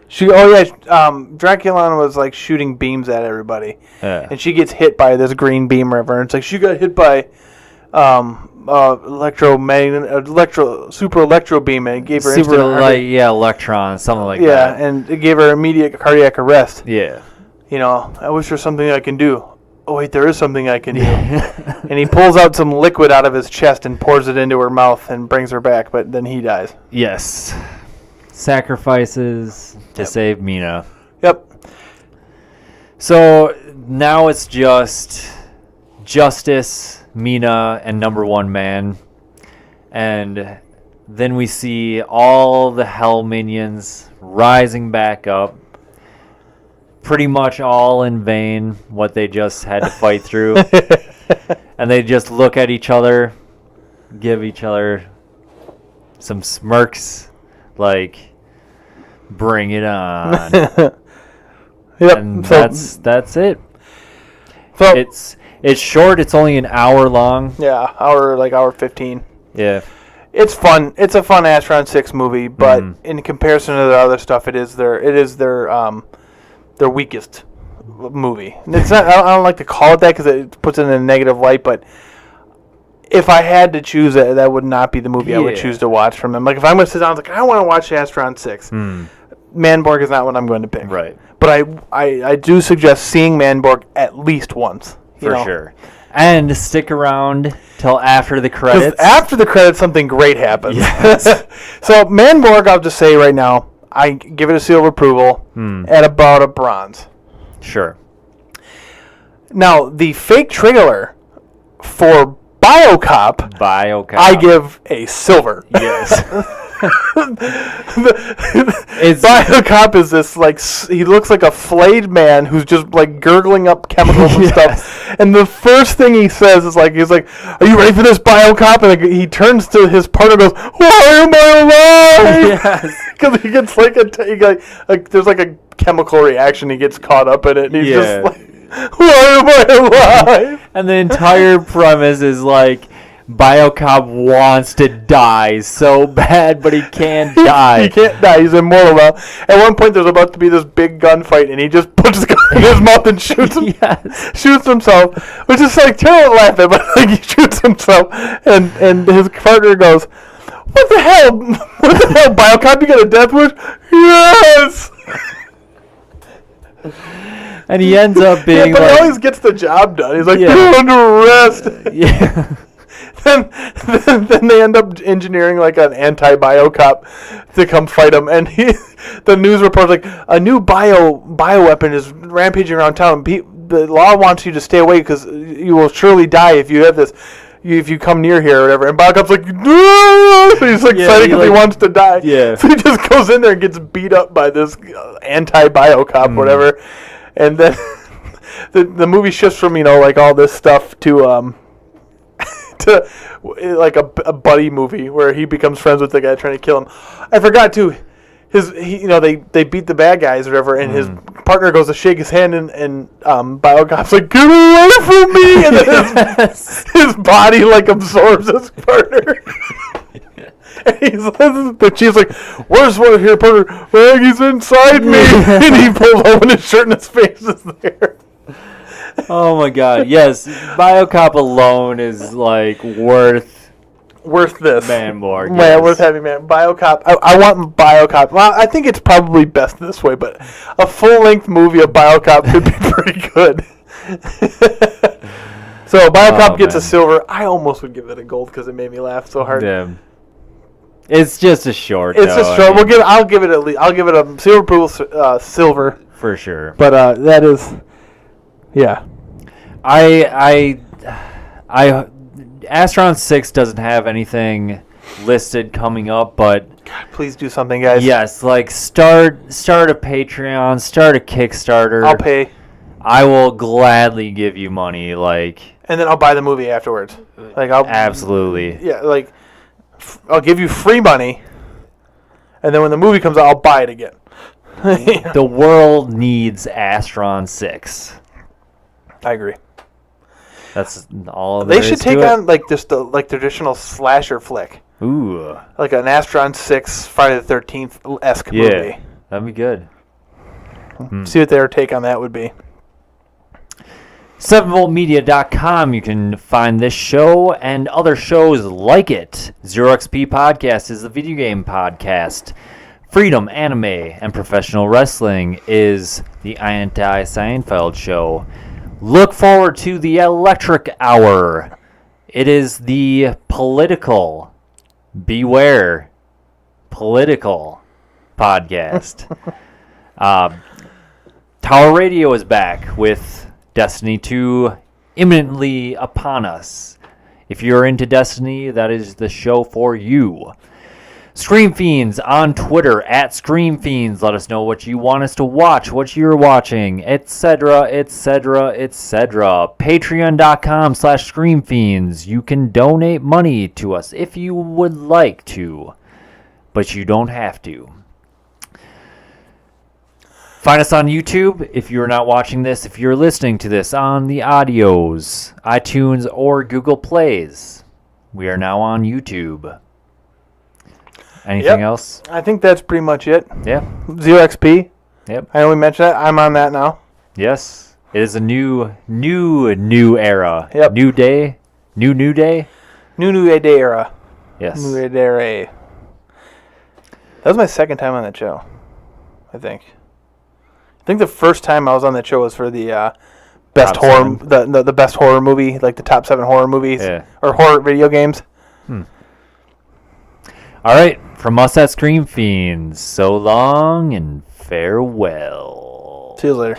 Draculon was like shooting beams at everybody, and she gets hit by this green beam or whatever. And it's like she got hit by super electro beam, and it gave her electron, something like that. Yeah, and it gave her immediate cardiac arrest. Yeah, I wish there's something I can do. Oh wait, there is something I can do. And he pulls out some liquid out of his chest and pours it into her mouth and brings her back, but then he dies. Yes. Sacrifices to save Mina. Yep. So now it's just Justice, Mina, and number one man. And then we see all the Hell minions rising back up. Pretty much all in vain, what they just had to fight through. And they just look at each other, give each other some smirks, like, bring it on. Yep. And that's it. So it's short, it's only an hour long. Yeah, hour 15. Yeah. It's fun. It's a fun Astron 6 movie, but in comparison to the other stuff, it is their weakest movie. It's not. I don't like to call it that because it puts it in a negative light. But if I had to choose it, that would not be the movie I would choose to watch from him. Like if I'm going to sit down, like I want to watch Astron 6. Manborg is not what I'm going to pick. Right. But I do suggest seeing Manborg at least once. For sure. And stick around till after the credits. After the credits, something great happens. Yes. So Manborg, I'll just say right now, I give it a seal of approval at about a bronze. Sure. Now, the fake trailer for BioCop, I give a silver. Yes. BioCop is this, like, he looks like a flayed man who's just, like, gurgling up chemicals and stuff. And the first thing he says is, like, he's like, are you ready for this, BioCop? And like, he turns to his partner and goes, why am I alive? Yes. Because he gets, like, there's, like, a chemical reaction. He gets caught up in it. And he's just like, why am I alive? And the entire premise is, like, BioCop wants to die so bad, but he can't die. He can't die. He's immortal now. At one point, there's about to be this big gunfight, and he just puts the gun in his mouth and shoots him. Yes. Shoots himself, which is like terrible to laugh at, but like he shoots himself, and his partner goes, "What the hell? What the hell, BioCop? You got a death wish?" Yes. And he ends up being but like, he always gets the job done. He's like, "You're under arrest." Yeah. Then they end up engineering like an anti-BioCop to come fight him, and the news report's like a new bioweapon is rampaging around town. The law wants you to stay away because you will surely die if you have this. If you come near here or whatever. And BioCop's like, no! He's like excited because he wants to die. Yeah. So he just goes in there and gets beat up by this anti-BioCop whatever, and then the movie shifts from like all this stuff to to like a buddy movie where he becomes friends with the guy trying to kill him. I forgot too. They beat the bad guys or whatever, and his partner goes to shake his hand, and Biocop's like, "Get away from me!" And then his body like absorbs his partner. And she's like, "Where's one here, partner? Well, he's inside me." And he pulls open his shirt, and his face is there. Oh my God! Yes, Biocop alone is like worth this. Manborg. Yeah, Yes. worth having man. Biocop. I want Biocop. Well, I think it's probably best this way, but a full-length movie of Biocop could be pretty good. So Biocop gets a silver. I almost would give it a gold because it made me laugh so hard. Yeah. It's just a short. It's a short. I'll give it a silver approval, silver for sure. But that is, yeah. I Astron 6 doesn't have anything listed coming up, but God, please do something, guys. yes, like start a Patreon, start a Kickstarter. I'll pay, I will gladly give you money. Like, and then I'll buy the movie afterwards. Like I'll absolutely. Yeah, like I'll give you free money, and then when the movie comes out, I'll buy it again. The world needs Astron 6. I agree. That's all. They should take on like just the traditional slasher flick. Ooh. Like an Astron 6 Friday the 13th-esque Yeah, movie. that'd be good. See what their take on that would be. 7voltmedia.com. You can find this show and other shows like it. 0XP Podcast is the video game podcast. Freedom, Anime, and Professional Wrestling is the Anti-Seinfeld show. Look forward to the Electric Hour. It is the political, beware, political podcast. Tower Radio is back with Destiny 2 imminently upon us. If you're into Destiny, that is the show for you. Scream Fiends on Twitter at Scream Fiends. Let us know what you want us to watch, what you're watching, etc., etc., etc. Patreon.com/Scream Fiends. You can donate money to us if you would like to, but you don't have to. Find us on YouTube if you're not watching this, if you're listening to this on the audios, iTunes, or Google Plays. We are now on YouTube. Anything else? I think that's pretty much it. Yeah. 0XP. Yep. I know we mentioned that. I'm on that now. Yes. It is a new era. Yep. New day. New day. New day era. Yes. New day era. That was my second time on that show, I think. I think the first time I was on that show was for the best Top horror, seven. the best horror movie, like the top 7 horror movies or horror video games. All right. From us at Scream Fiends, so long and farewell. See you later.